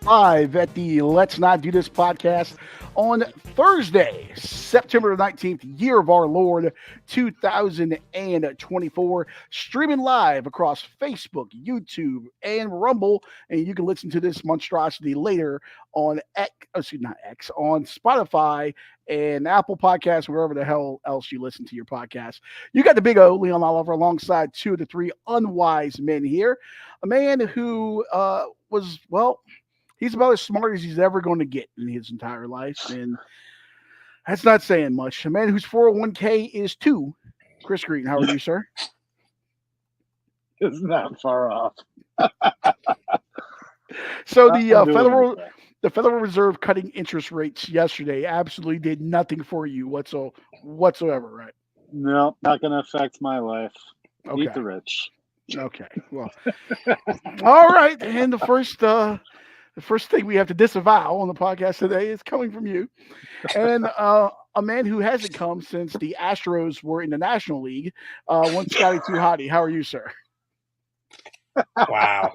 Live at the Let's Not Do This podcast on Thursday, September 19th, year of our Lord, 2024, streaming live across Facebook, YouTube, and Rumble. And you can listen to this monstrosity later on on Spotify and Apple Podcasts, wherever the hell else you listen to your podcast. You got the big O, Leon Oliver, alongside two of the three unwise men here. A man who he's about as smart as he's ever going to get in his entire life, and that's not saying much. A man whose 401k is 2. Chris Green, how are you, sir? It's not far off. So the Federal Reserve cutting interest rates yesterday absolutely did nothing for you whatsoever, right? No, not going to affect my life. Okay. Eat the rich. Okay, well, all right. And the first thing we have to disavow on the podcast today is coming from you, and a man who hasn't come since the Astros were in the National League. One Scotty Too Hottie. How are you, sir? Wow.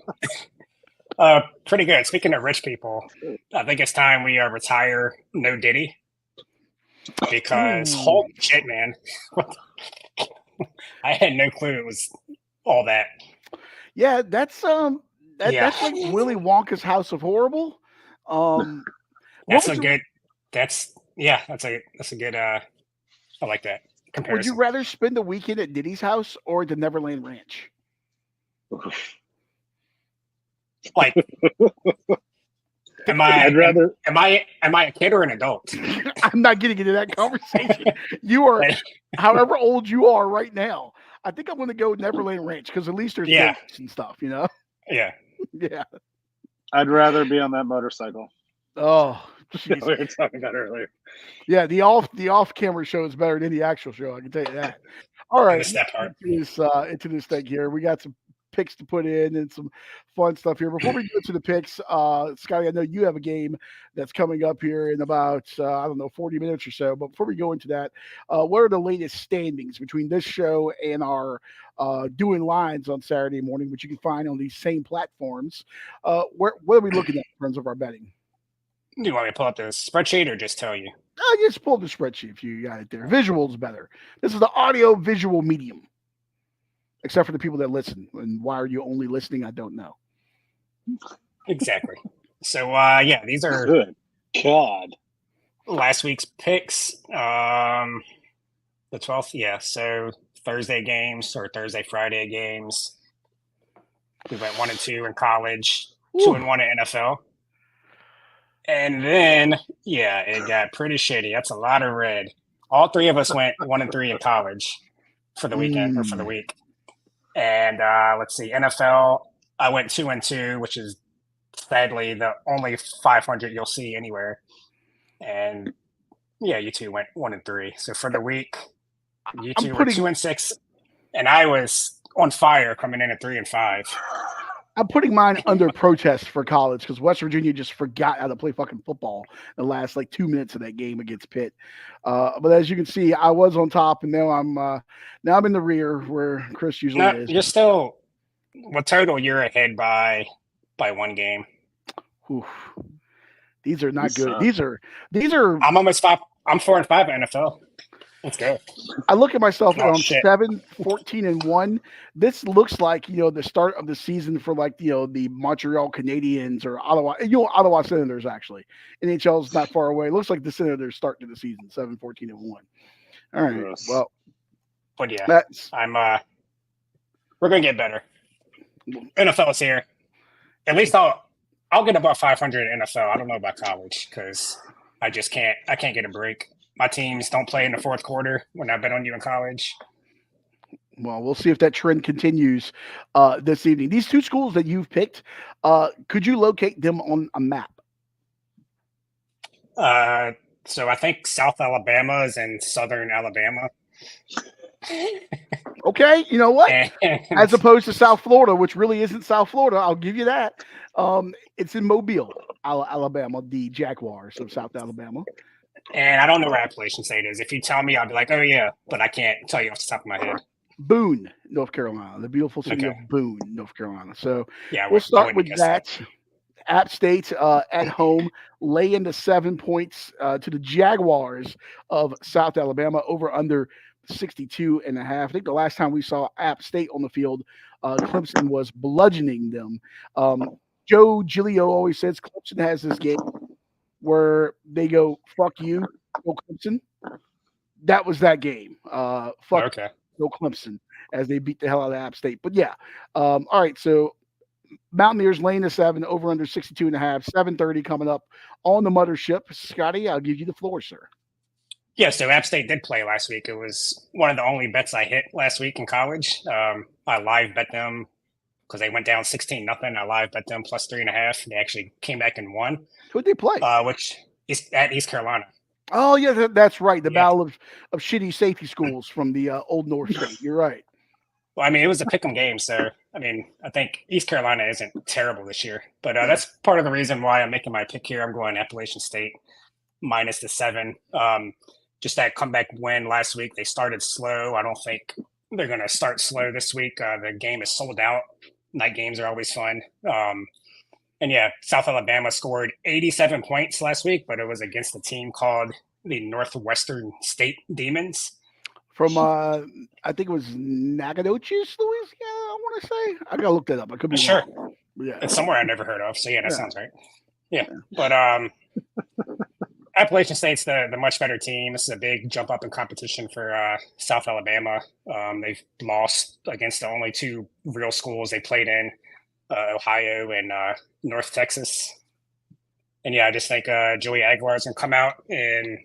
Pretty good. Speaking of rich people, I think it's time we retire No Diddy, because holy shit, man. I had no clue it was all that. Yeah, that's that's like Willy Wonka's House of Horrible. That's a good. I like that comparison. Would you rather spend the weekend at Diddy's house or at the Neverland Ranch? Like, am I a kid or an adult? I'm not getting into that conversation. You are, however old you are right now. I think I'm going to go Neverland Ranch because at least there's ghosts and stuff, you know. Yeah. Yeah. I'd rather be on that motorcycle. Oh, we were talking about earlier. Yeah, the off camera show is better than the actual show. I can tell you that. All right, into this thing here. We got some picks to put in and some fun stuff here. Before we get to the picks, Scotty, I know you have a game that's coming up here in about 40 minutes or so. But before we go into that, what are the latest standings between this show and our doing lines on Saturday morning, which you can find on these same platforms? What are we looking at in terms of our betting? Do you want me to pull up the spreadsheet or just tell you? Just pull up the spreadsheet if you got it there. Visual's better. This is the audio visual medium. Except for the people that listen. And why are you only listening? I don't know. Exactly. So, these are good. God. Last week's picks. The 12th, yeah. So Thursday games or Friday games. We went 1-2 in college, 2-1 in NFL. And then, it got pretty shitty. That's a lot of red. All three of us went 1-3 in college for the weekend or for the week. And let's see, NFL, I went 2-2, which is sadly the only 500 you'll see anywhere. And you two went 1-3. So for the week, you two were 2-6, and I was on fire coming in at 3-5. I'm putting mine under protest for college because West Virginia just forgot how to play fucking football in the last 2 minutes of that game against Pitt. But as you can see, I was on top, and now I'm in the rear where Chris usually is. You're still total. You're ahead by one game. Oof. These are not good. These are. I'm almost 5. I'm 4-5 in NFL. Let's go. I look at myself around 7-14-1. This looks like the start of the season for the Montreal Canadiens or Ottawa Senators. Actually, NHL's not far away. It looks like the Senators start to the season 7-14-1. All right. Yes. Well, but we're gonna get better. NFL is here. At least I'll get about 500 in NFL. I don't know about college because I can't get a break. My teams don't play in the fourth quarter when I bet on you in college. Well, we'll see if that trend continues this evening. These two schools that you've picked, could you locate them on a map? So I think South Alabama is in Southern Alabama. Okay, you know what? As opposed to South Florida, which really isn't South Florida, I'll give you that. It's in Mobile, Alabama, the Jaguars of South Alabama. And I don't know where Appalachian State is. If you tell me, I'll be like, oh, yeah, but I can't tell you off the top of my head. Boone, North Carolina, the beautiful city of Boone, North Carolina. So we'll start with that. App State at home, laying the 7 points to the Jaguars of South Alabama, over under 62.5. I think the last time we saw App State on the field, Clemson was bludgeoning them. Joe Giglio always says Clemson has this game where they go, fuck you, go Clemson. That was that game. Fuck go Clemson, as they beat the hell out of App State. But yeah, all right, so Mountaineers laying the 7, over under 62.5, 7:30 coming up on the mothership. Scotty, I'll give you the floor, sir. Yeah, so App State did play last week. It was one of the only bets I hit last week in college. I live bet them because they went down 16-0. I live bet them plus 3.5. They actually came back and won. Who'd they play? Which is at East Carolina. Oh, yeah, that's right. The battle of shitty safety schools from the Old North State. You're right. Well, I mean, it was a pick'em game, so I mean, I think East Carolina isn't terrible this year, but that's part of the reason why I'm making my pick here. I'm going Appalachian State minus the 7. Just that comeback win last week. They started slow. I don't think they're going to start slow this week. The game is sold out. Night games are always fun. And yeah, South Alabama scored 87 points last week, but it was against a team called the Northwestern State Demons. From, I think it was Nacogdoches, Louisiana, I want to say. I got to look that up. I could be wrong. Yeah. It's somewhere I never heard of. So, yeah, that sounds right. Yeah. But Appalachian State's the much better team. This is a big jump up in competition for South Alabama. They've lost against the only 2 real schools they played in, Ohio and North Texas. And, yeah, I just think Joey Aguilar is going to come out and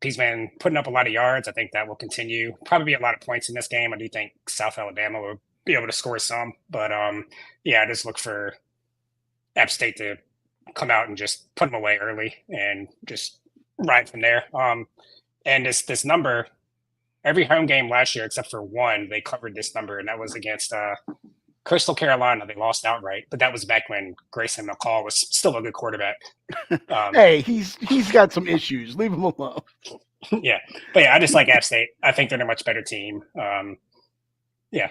he's been putting up a lot of yards. I think that will continue. Probably be a lot of points in this game. I do think South Alabama will be able to score some. But, yeah, I just look for App State to come out and just put them away early and just ride from there. And this number, every home game last year except for one, they covered this number, and that was against Coastal Carolina. They lost outright, but that was back when Grayson McCall was still a good quarterback. Hey, he's got some issues. Leave him alone. Yeah, but yeah, I just like App State. I think they're a much better team. Yeah,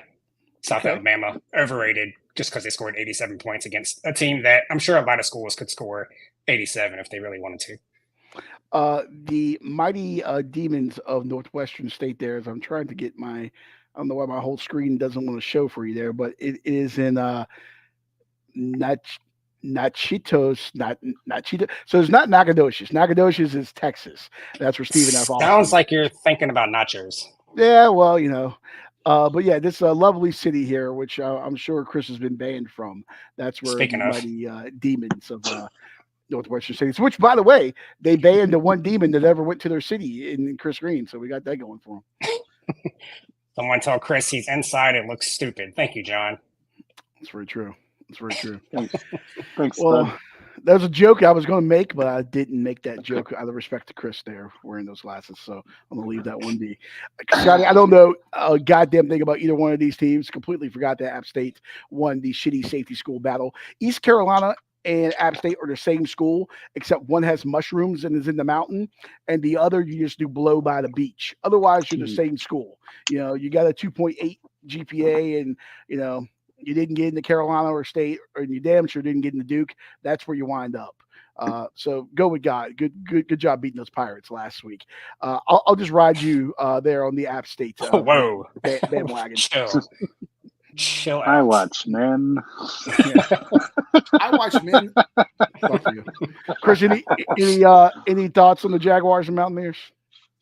South Alabama overrated just because they scored 87 points against a team that I'm sure a lot of schools could score 87 if they really wanted to. The mighty Demons of Northwestern State there, as I'm trying to get I don't know why my whole screen doesn't want to show for you there, but it is in Nachitos. So it's not Nacogdoches. Nacogdoches is Texas. That's where Stephen F. Sounds like you're thinking about nachos. Yeah, well, but yeah, this lovely city here, which I'm sure Chris has been banned from. That's where the mighty Demons of Northwestern State. Which, by the way, they banned the one demon that ever went to their city in Chris Green. So we got that going for him. Someone tell Chris he's inside and looks stupid. Thank you, John. That's very true. That's very true. Thanks. Well, that was a joke I was going to make, but I didn't make that joke out of respect to Chris there wearing those glasses. So I'm going to leave that one be. Scotty, I don't know a goddamn thing about either one of these teams. Completely forgot that App State won the shitty safety school battle. East Carolina and App State are the same school, except one has mushrooms and is in the mountain, and the other you just do blow by the beach. Otherwise, you're the same school. You got a 2.8 GPA, and you didn't get into Carolina or State, or you damn sure didn't get into Duke. That's where you wind up. So go with God. Good job beating those Pirates last week. I'll just ride you there on the App State bandwagon. Chill out. I watch men. I watch men. Fuck you, Chris. Any thoughts on the Jaguars and Mountaineers?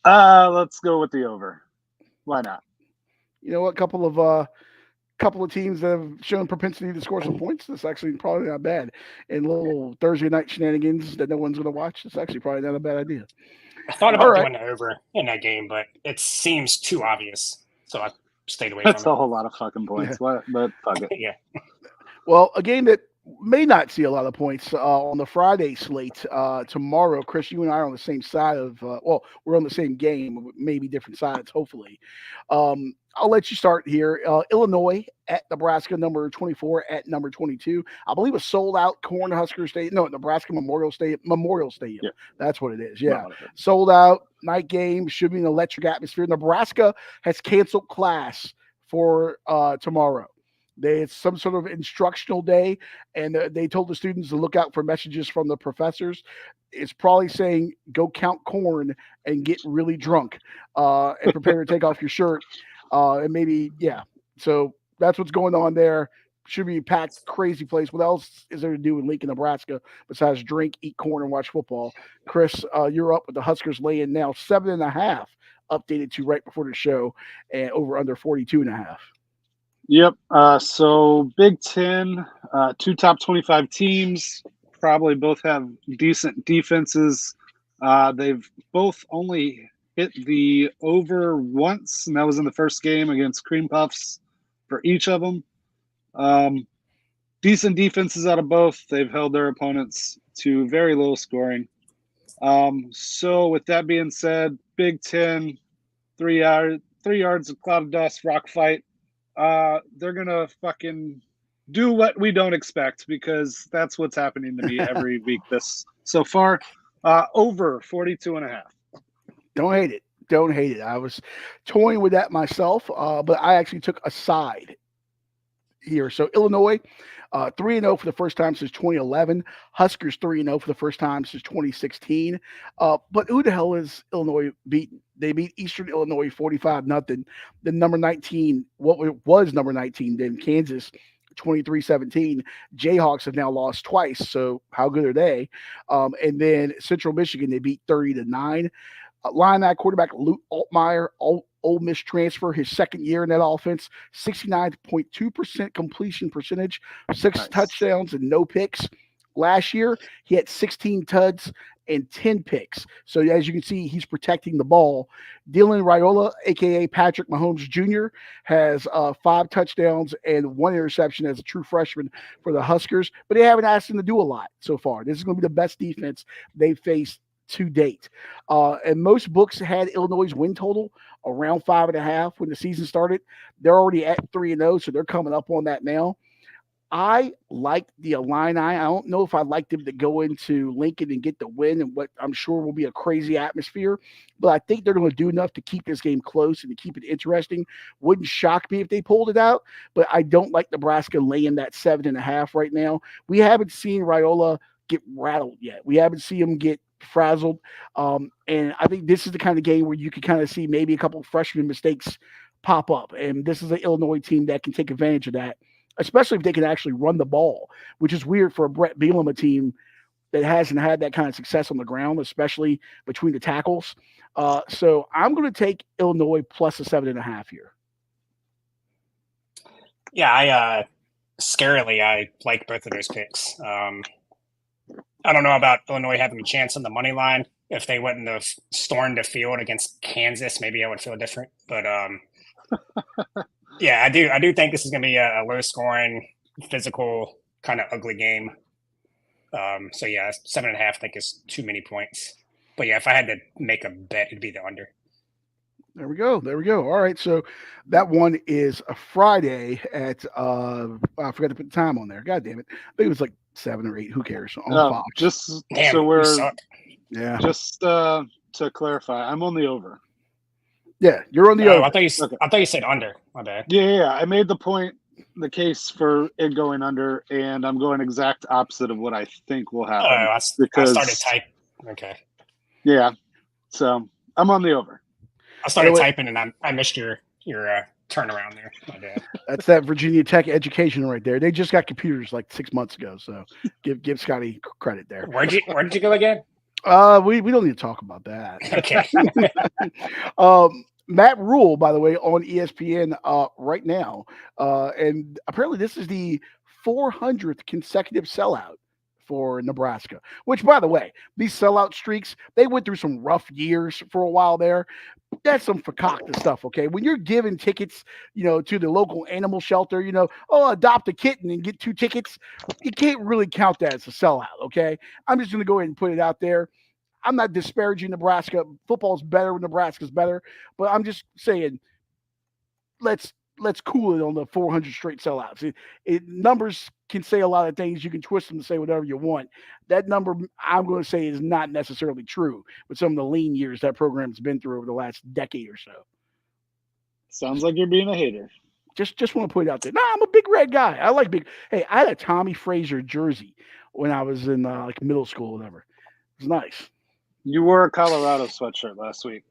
Let's go with the over. Why not? You know what? Couple of teams that have shown propensity to score some points. That's actually probably not bad. And little Thursday night shenanigans that no one's going to watch. It's actually probably not a bad idea. I thought about doing the over in that game, but it seems too obvious. So I stayed away from it. That's a whole lot of fucking points. Yeah. But fuck it. Yeah. Well, a game that may not see a lot of points on the Friday slate tomorrow. Chris, you and I are on the same side of, we're on the same game, maybe different sides, hopefully. I'll let you start here. Illinois at Nebraska, number 24 at number 22. I believe a sold out Cornhusker Stadium. No, Nebraska Memorial Stadium. Yeah. That's what it is. Yeah. Sold out, night game, should be an electric atmosphere. Nebraska has canceled class for tomorrow. It's some sort of instructional day, and they told the students to look out for messages from the professors. It's probably saying, go count corn and get really drunk and prepare to take off your shirt. And maybe, yeah. So that's what's going on there. Should be a packed, crazy place. What else is there to do in Lincoln, Nebraska besides drink, eat corn, and watch football? Chris, you're up with the Huskers laying now 7.5, updated to right before the show, and over under 42.5. Yep. So Big Ten, 2 top 25 teams, probably both have decent defenses. They've both only hit the over once, and that was in the first game against Cream Puffs for each of them. Decent defenses out of both. They've held their opponents to very low scoring. So with that being said, Big Ten, 3 yards of cloud of dust, rock fight. They're gonna fucking do what we don't expect, because that's what's happening to me every week this so far. Over 42.5. Don't hate it. I was toying with that myself, but I actually took a side here. So Illinois, 3-0 for the first time since 2011. Huskers 3-0 for the first time since 2016. But who the hell is Illinois beaten? They beat Eastern Illinois 45-0. The number 19, what was number 19 then, Kansas, 23-17. Jayhawks have now lost twice, so how good are they? And then Central Michigan, they beat 30-9. Linebacker quarterback Luke Altmaier, Ole Miss transfer, his second year in that offense, 69.2% completion percentage, 6 touchdowns and no picks. Last year, he had 16 tuds and 10 picks. So as you can see, he's protecting the ball. Dylan Raiola, a.k.a. Patrick Mahomes Jr., has 5 touchdowns and 1 interception as a true freshman for the Huskers, but they haven't asked him to do a lot so far. This is going to be the best defense they've faced to date. And most books had Illinois' win total around 5.5 when the season started. They're already at 3-0, so they're coming up on that now. I like the Illini. I don't know if I'd like them to go into Lincoln and get the win and what I'm sure will be a crazy atmosphere, but I think they're going to do enough to keep this game close and to keep it interesting. Wouldn't shock me if they pulled it out, but I don't like Nebraska laying that 7.5 right now. We haven't seen Raiola get rattled yet. We haven't seen him get frazzled. And I think this is the kind of game where you could kind of see maybe a couple of freshman mistakes pop up. And this is an Illinois team that can take advantage of that, especially if they can actually run the ball, which is weird for a Brett Bielema team that hasn't had that kind of success on the ground, especially between the tackles. So I'm going to take Illinois plus a 7.5 here. Yeah, scarily, I like both of those picks. I don't know about Illinois having a chance on the money line. If they wouldn't have stormed the field against Kansas, maybe I would feel different. But yeah, I do think this is going to be a low-scoring, physical, kind of ugly game. So yeah, 7.5 I think is too many points. But yeah, if I had to make a bet, it'd be the under. There we go. All right, so that one is a Friday at I forgot to put the time on there. God damn it! I think it was like 7 or 8. Who cares? On Fox. Just damn, so we're yeah. Just to clarify, I'm on the over. Yeah, you're on the over. I thought you said under. My bad. Yeah. I made the case for it going under, and I'm going exact opposite of what I think will happen. I started typing. Okay. Yeah, so I'm on the over. I started typing, and I missed your turnaround there. My bad. That's that Virginia Tech education right there. They just got computers like 6 months ago, so give Scotty credit there. Where'd you go again? We don't need to talk about that. Okay. Matt Rule, by the way, on ESPN right now, and apparently this is the 400th consecutive sellout for Nebraska. Which, by the way, these sellout streaks, they went through some rough years for a while there. That's some fakakta stuff, okay? When you're giving tickets, to the local animal shelter, adopt a kitten and get 2 tickets, you can't really count that as a sellout, okay? I'm just going to go ahead and put it out there. I'm not disparaging Nebraska. Football's better when Nebraska's better, but I'm just saying, let's cool it on the 400 straight sellouts. Numbers can say a lot of things. You can twist them to say whatever you want. That number, I'm going to say, is not necessarily true with some of the lean years that program's been through over the last decade or so. Sounds like you're being a hater. Just want to put it out there. No, I'm a big red guy. I like big. Hey, I had a Tommy Frazier jersey when I was in middle school or whatever. It was nice. You wore a Colorado sweatshirt last week.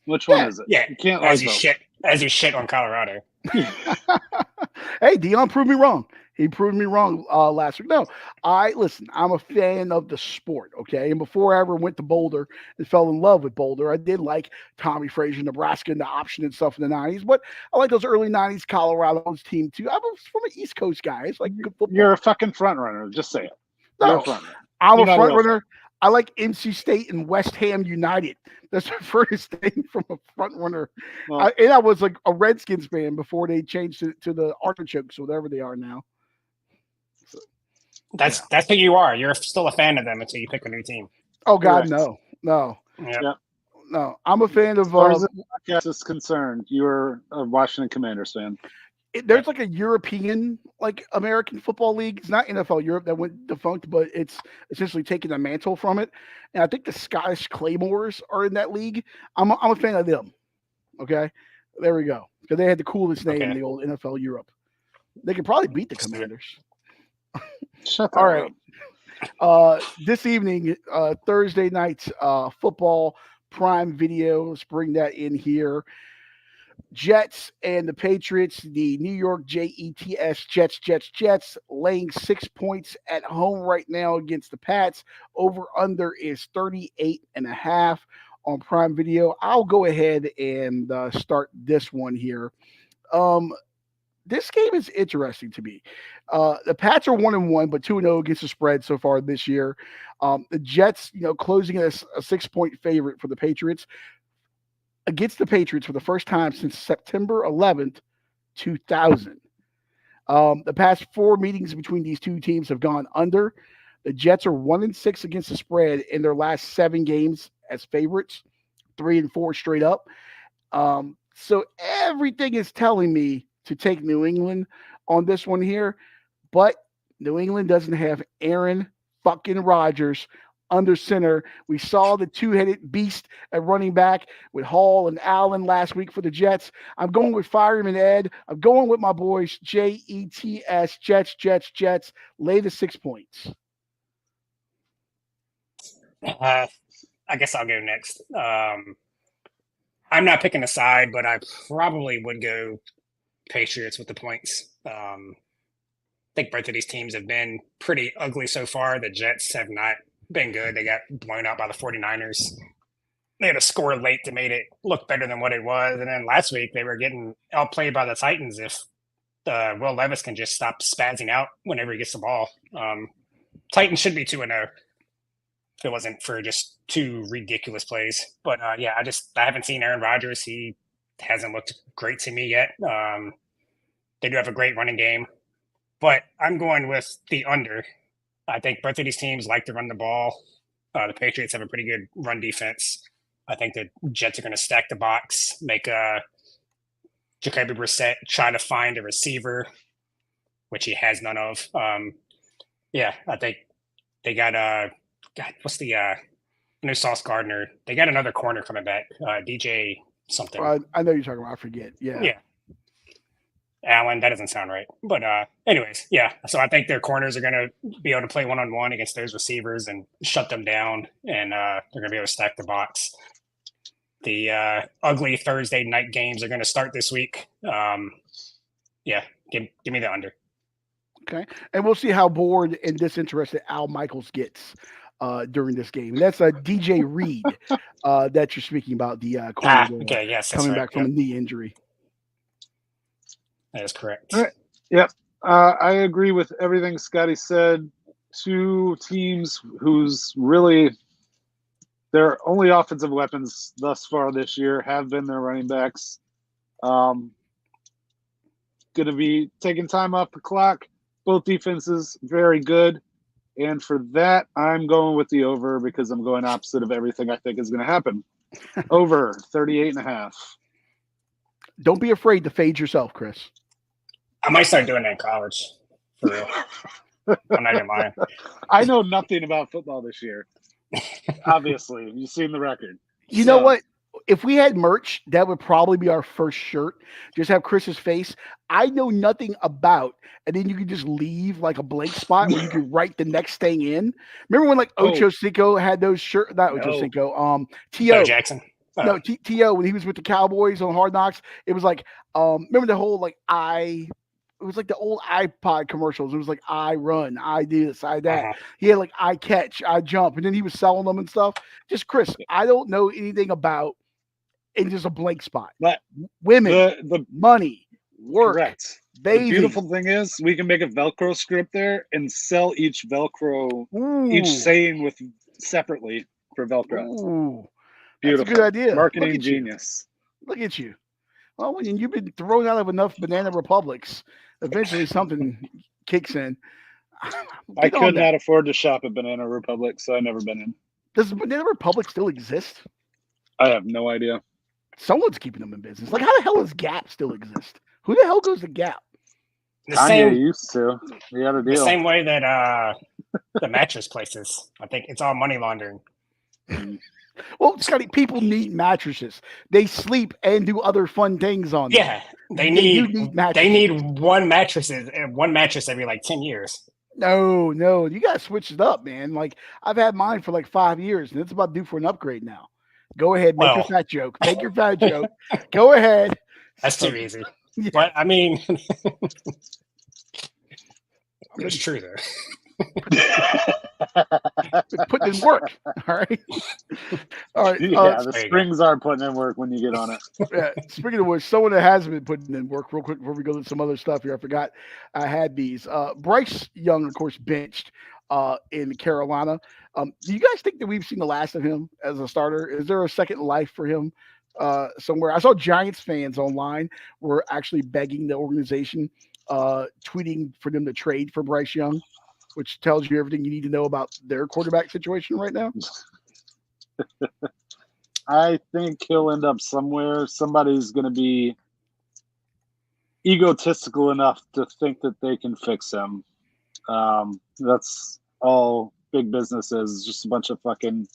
Which one is it? Yeah, you can't as you shit on Colorado. Hey, Deion proved me wrong. He proved me wrong last week. No, I'm a fan of the sport, okay? And before I ever went to Boulder and fell in love with Boulder, I did like Tommy Frazier, Nebraska, and the option and stuff in the 90s. But I like those early 90s Colorado's team, too. I'm from an East Coast guy. It's like good football. You're a fucking front runner. Just say it. No, I'm a front runner. I like NC State and West Ham United. That's the furthest thing from a front runner. Well, and I was like a Redskins fan before they changed to the Artichokes, whatever they are now. So, that's who you are. You're still a fan of them until you pick a new team. Oh God, no. Yeah. No. I'm a fan of. As far as the podcast is concerned, you're a Washington Commanders fan. There's like a European, American Football League. It's not NFL Europe that went defunct, but it's essentially taking the mantle from it. And I think the Scottish Claymores are in that league. I'm a fan of them. Okay, there we go. Because they had the coolest name in the old NFL Europe. They could probably beat the Commanders. Shut All right. This evening, Thursday night football Prime Video. Let's bring that in here. Jets and the Patriots, the New York Jets, Jets laying 6 points at home right now against the Pats. Over under is 38.5 on Prime Video. I'll go ahead and start this one here. This game is interesting to me. The Pats are 1-1, but 2-0 against the spread so far this year. The Jets, closing as a 6-point favorite for the Patriots. Against the Patriots for the first time since September 11th, 2000. The past 4 meetings between these two teams have gone under. The Jets are 1-6 against the spread in their last 7 games as favorites, 3-4 straight up. So everything is telling me to take New England on this one here, but New England doesn't have Aaron fucking Rodgers under center. We saw the 2-headed beast at running back with Hall and Allen last week for the Jets. I'm going with Fireman Ed. I'm going with my boys, Jets, Jets. Lay the 6 points. I guess I'll go next. I'm not picking a side, but I probably would go Patriots with the points. I think both of these teams have been pretty ugly so far. The Jets have not been good. They got blown out by the 49ers. They had a score late that made it look better than what it was. And then last week they were getting outplayed by the Titans if Will Levis can just stop spazzing out whenever he gets the ball. Titans should be 2-0 if it wasn't for just 2 ridiculous plays. But I haven't seen Aaron Rodgers. He hasn't looked great to me yet. They do have a great running game. But I'm going with the under. I think both of these teams like to run the ball. The Patriots have a pretty good run defense. I think the Jets are going to stack the box, make Jacoby Brissett try to find a receiver, which he has none of. I think they got what's the new Sauce Gardner? They got another corner coming back, DJ something. I know you're talking about. I forget. Yeah. Allen, that doesn't sound right. But anyways, so I think their corners are going to be able to play one-on-one against those receivers and shut them down, and they're going to be able to stack the box. The ugly Thursday night games are going to start this week. Give me the under. Okay, and we'll see how bored and disinterested Al Michaels gets during this game. That's a DJ Reed that you're speaking about, the corner coming back from a knee injury. That is correct. All right. Yep. I agree with everything Scotty said. two teams whose really their only offensive weapons thus far this year have been their running backs. Going to be taking time off the clock. Both defenses very good. And for that, I'm going with the over because I'm going opposite of everything I think is going to happen. Over 38.5. Don't be afraid to fade yourself, Chris. I might start doing that in college. For real. I'm not even lying. I know nothing about football this year. Obviously, you've seen the record. You know what? If we had merch, that would probably be our first shirt. Just have Chris's face. I know nothing about, and then you could just leave like a blank spot where you could write the next thing in. Remember when like Ocho Cinco had those shirts? Not Ocho Cinco. T.O. Jackson. No, T.O. when he was with the Cowboys on Hard Knocks, it was like, remember the whole like it was like the old iPod commercials. It was like I run, I do this, I that. He had like I catch, I jump, and then he was selling them and stuff. Just Chris, I don't know anything about. In just a blank spot. But women, the money, work, correct. Bathing. The beautiful thing is we can make a Velcro script there and sell each Velcro, each saying with separately for Velcro. Ooh. Beautiful. That's a good idea. Marketing genius. Look at you. Well, when you've been thrown out of enough Banana Republics, eventually something kicks in. I could not afford to shop at Banana Republic, so I've never been in. Does Banana Republic still exist? I have no idea. Someone's keeping them in business. Like, how the hell does Gap still exist? Who the hell goes to Gap? Kanye used to. We had a deal. The same way that the mattress places. I think it's all money laundering. Well, Scotty, people need mattresses. They sleep and do other fun things on them. Yeah, they need one mattress every like 10 years. No, you got to switch it up, man. Like, I've had mine for like 5 years, and it's about due for an upgrade now. Go ahead, make your fat joke. Make your fat joke. Go ahead. That's too easy. Yeah. But I mean, it's true though. Putting in work. All right. Yeah, the springs are putting in work when you get on it. Yeah. Speaking of which, someone that hasn't been putting in work, real quick before we go to some other stuff here, I forgot I had these. Bryce Young, of course, benched in Carolina. Do you guys think that we've seen the last of him as a starter? Is there a second life for him somewhere? I saw Giants fans online were actually begging the organization, tweeting for them to trade for Bryce Young, which tells you everything you need to know about their quarterback situation right now. I think he'll end up somewhere. Somebody's going to be egotistical enough to think that they can fix him. That's all big business is, just a bunch of fucking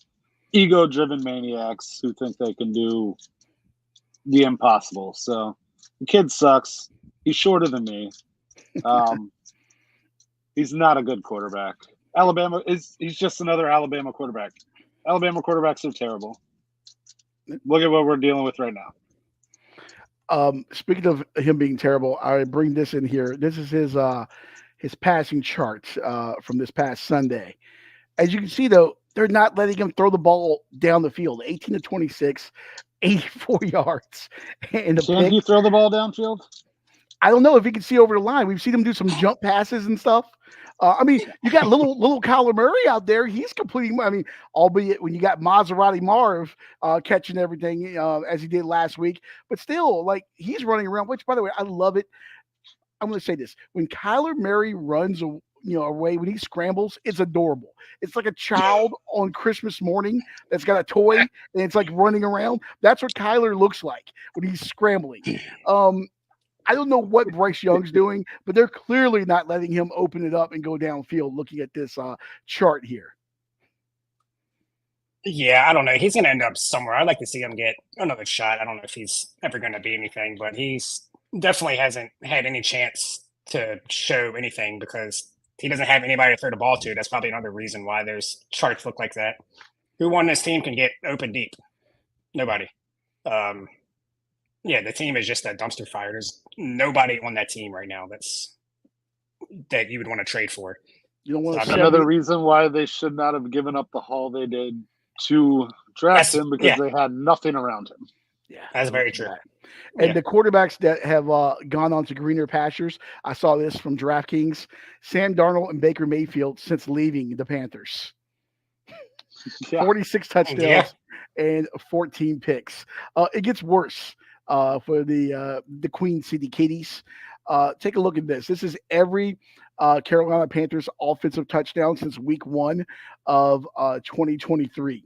ego-driven maniacs who think they can do the impossible. So the kid sucks. He's shorter than me. He's not a good quarterback. He's just another Alabama quarterback. Alabama quarterbacks are terrible. Look at what we're dealing with right now. Speaking of him being terrible, I bring this in here. This is his passing charts from this past Sunday. As you can see, though, they're not letting him throw the ball down the field. 18 to 26, 84 yards. And can he throw the ball downfield? I don't know if he can see over the line. We've seen him do some jump passes and stuff. I mean, you got little Kyler Murray out there. He's completing. I mean, albeit when you got Maserati Marv catching everything as he did last week, but still, like, he's running around. Which, by the way, I love it. I'm going to say this: when Kyler Murray runs, away, when he scrambles, it's adorable. It's like a child on Christmas morning that's got a toy and it's like running around. That's what Kyler looks like when he's scrambling. I don't know what Bryce Young's doing, but they're clearly not letting him open it up and go downfield. Looking at this chart here. Yeah, I don't know. He's going to end up somewhere. I'd like to see him get another shot. I don't know if he's ever going to be anything, but he's definitely hasn't had any chance to show anything because he doesn't have anybody to throw the ball to. That's probably another reason why those charts look like that. Who on this team can get open deep? Nobody. Yeah, the team is just a dumpster fire. There's nobody on that team right now that you would want to trade for. You don't want to. Another reason why they should not have given up the haul they did to draft him because they had nothing around him. Yeah, that's very true. And the quarterbacks that have gone on to greener pastures, I saw this from DraftKings: Sam Darnold and Baker Mayfield since leaving the Panthers. 46 touchdowns and 14 picks. It gets worse for the Queen City Kitties. Take a look at this. This is every Carolina Panthers offensive touchdown since week 1 of 2023.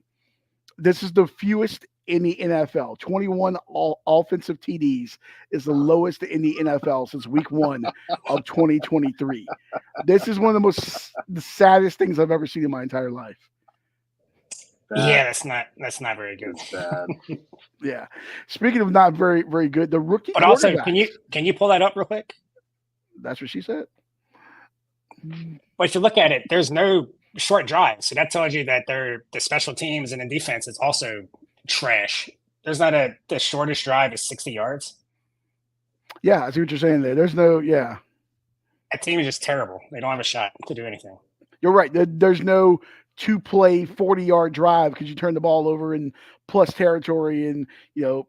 This is the fewest in the NFL. 21 offensive TDs is the lowest in the NFL since week 1 of 2023. This is one of the saddest things I've ever seen in my entire life. That's not very good. Yeah. Speaking of not very, very good, the rookie. But also, can you pull that up real quick? That's what she said. But if you look at it, there's no short drive, so that tells you that the special teams and the defense is also trash. There's not the shortest drive is 60 yards. Yeah, I see what you're saying there. There's no That team is just terrible. They don't have a shot to do anything. You're right. There's no 2-play 40-yard drive because you turn the ball over in plus territory and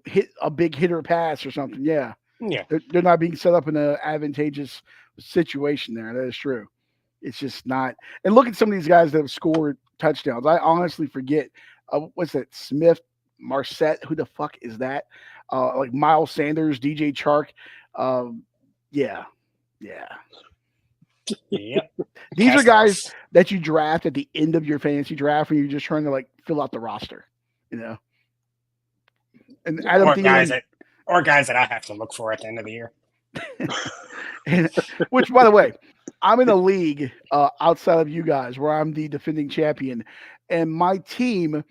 hit a big hitter pass or something. Yeah. They're not being set up in an advantageous situation there. That is true. It's just not. And look at some of these guys that have scored touchdowns. I honestly forget. What's that? Smith, Marset. Who the fuck is that? Like Miles Sanders, DJ Chark. Yeah. These are guys that you draft at the end of your fantasy draft when you're just trying to fill out the roster, And Adam or guys that I have to look for at the end of the year. Which, by the way, I'm in a league outside of you guys where I'm the defending champion, and my team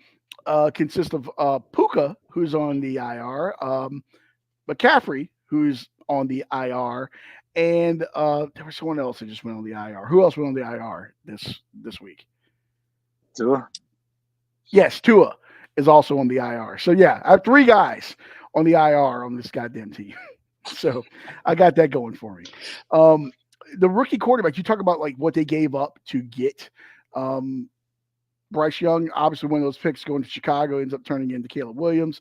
consists of Puka, who's on the IR, McCaffrey, who's on the IR, and there was someone else that just went on the IR. Who else went on the IR this week? Tua. Yes, Tua is also on the IR. So yeah, I have 3 guys on the IR on this goddamn team. So I got that going for me. The rookie quarterback, you talk about what they gave up to get Bryce Young. Obviously, one of those picks going to Chicago ends up turning into Caleb Williams.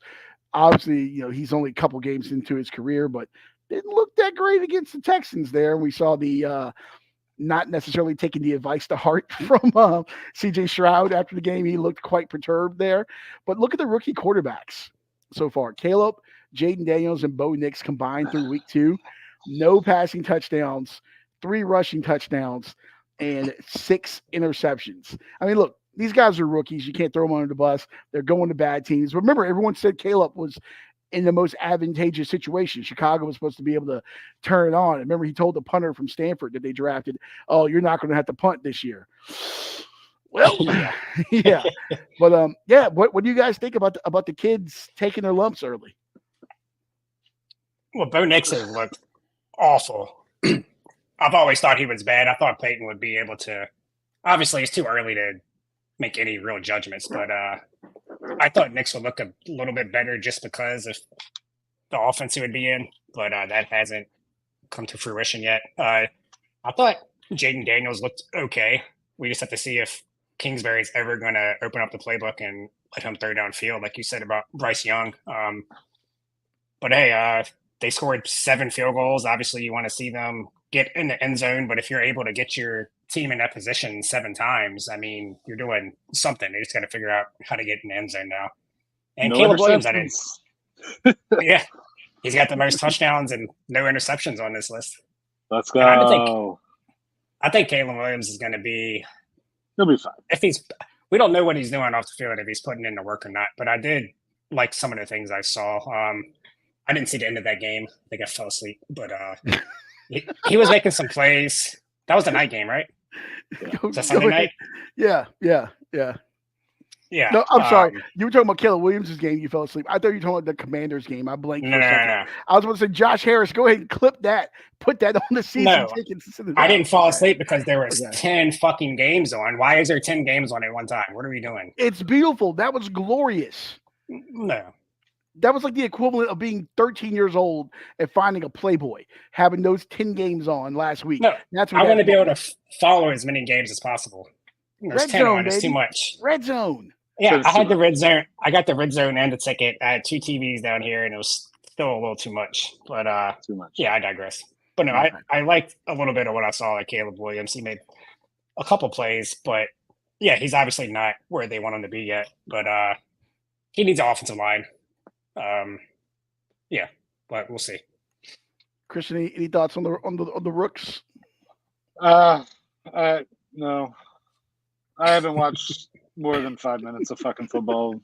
Obviously, he's only a couple games into his career, but didn't look that great against the Texans there. We saw the not necessarily taking the advice to heart from C.J. Stroud after the game. He looked quite perturbed there. But look at the rookie quarterbacks so far. Caleb, Jaden Daniels, and Bo Nix combined through week 2. No passing touchdowns, 3 rushing touchdowns, and 6 interceptions. I mean, look, these guys are rookies. You can't throw them under the bus. They're going to bad teams. Remember, everyone said Caleb was in the most advantageous situation. Chicago was supposed to be able to turn it on. Remember, he told the punter from Stanford that they drafted, "Oh, you're not going to have to punt this year." Well, yeah. But what do you guys think about the kids taking their lumps early? Well, Bo Nix has looked awful. I've always thought he was bad. I thought Peyton would be able to. Obviously, it's too early to make any real judgments, but I thought Nix would look a little bit better just because of the offense he would be in, but that hasn't come to fruition yet. I thought Jaden Daniels looked okay. We just have to see if Kingsbury's ever going to open up the playbook and let him throw downfield, like you said about Bryce Young. But hey, they scored 7 field goals. Obviously, you want to see them get in the end zone, but if you're able to get your team in that position 7 times, I mean, you're doing something. They just got to figure out how to get in the end zone now. And no Caleb Williams, yeah, he's got the most touchdowns and no interceptions on this list. Let's go. I think Caleb Williams is going to be. He'll be fine. We don't know what he's doing off the field, if he's putting in the work or not. But I did like some of the things I saw. I didn't see the end of that game. I think I fell asleep, but he was making some plays. That was the night game, right? Was that Sunday night? Yeah. Yeah. No, I'm sorry. You were talking about Caleb Williams' game. You fell asleep. I thought you were talking about the Commanders' game. I blanked for a second. No. I was going to say, Josh Harris, go ahead and clip that. Put that on the season tickets. I didn't fall asleep because there was 10 fucking games on. Why is there 10 games on at one time? What are we doing? It's beautiful. That was glorious. No. That was like the equivalent of being 13 years old and finding a Playboy, having those 10 games on last week. No, I want to be able to follow as many games as possible. There's 10 on. It's too much. Red zone. Yeah, I had the red zone. I got the red zone and the ticket. I had 2 TVs down here, and it was still a little too much. But too much. Yeah, I digress. But no, I liked a little bit of what I saw at Caleb Williams. He made a couple plays, but yeah, he's obviously not where they want him to be yet. But he needs an offensive line. Yeah, but we'll see. Christian, any thoughts on the Rooks? No, I haven't watched more than 5 minutes of fucking football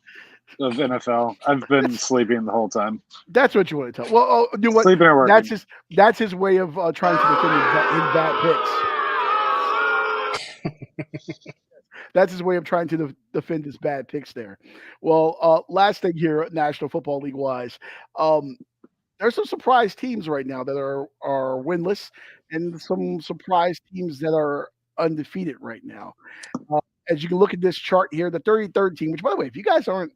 of NFL. I've been sleeping the whole time. That's what you want to tell. Well, you know what? Sleeping or working. That's his way of trying to defend his bad picks. That's his way of trying to defend his bad picks there. Well, last thing here, National Football League wise, there's some surprise teams right now that are winless, and some surprise teams that are undefeated right now. As you can look at this chart here, the 33rd team, which by the way, if you guys aren't,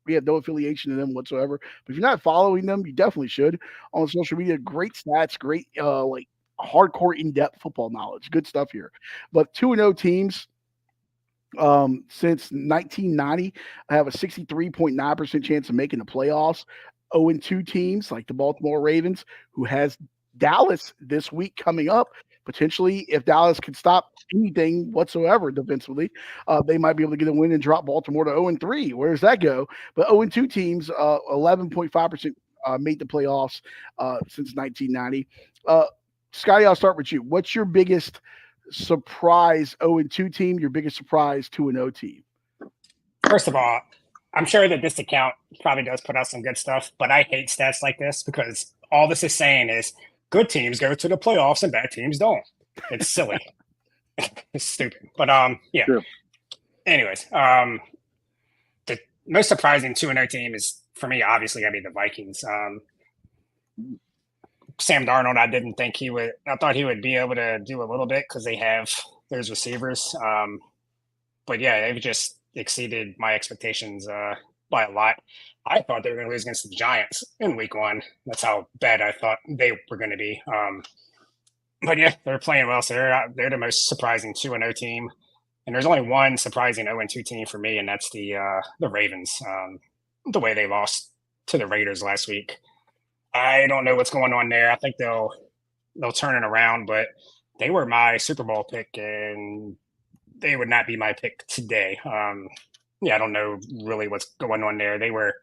we have no affiliation to them whatsoever, but if you're not following them, you definitely should on social media. Great stats, great like hardcore in-depth football knowledge, good stuff here. But 2-0 teams since 1990 have a 63.9% chance of making the playoffs. 0-2 teams like the Baltimore Ravens, who has Dallas this week coming up. Potentially, if Dallas could stop anything whatsoever defensively, they might be able to get a win and drop Baltimore to 0-3. Where does that go? But 0-2 teams, 11.5% made the playoffs since 1990. Scotty, I'll start with you. What's your biggest surprise 0-2 team? Your biggest surprise 2-0 team? First of all, I'm sure that this account probably does put out some good stuff, but I hate stats like this because all this is saying is good teams go to the playoffs and bad teams don't. It's silly. It's stupid. But yeah. True. Anyways, the most surprising 2-0 team is, for me, obviously gonna be the Vikings. Sam Darnold, I didn't think he would. I thought he would be able to do a little bit because they have those receivers. But yeah, they've just exceeded my expectations by a lot. I thought they were going to lose against the Giants in week 1. That's how bad I thought they were going to be. But yeah, they're playing well. So they're the most surprising 2-0 team. And there's only one surprising 0-2 team for me, and that's the Ravens. The way they lost to the Raiders last week. I don't know what's going on there. I think they'll turn it around, but they were my Super Bowl pick, and they would not be my pick today. Yeah, I don't know really what's going on there. They were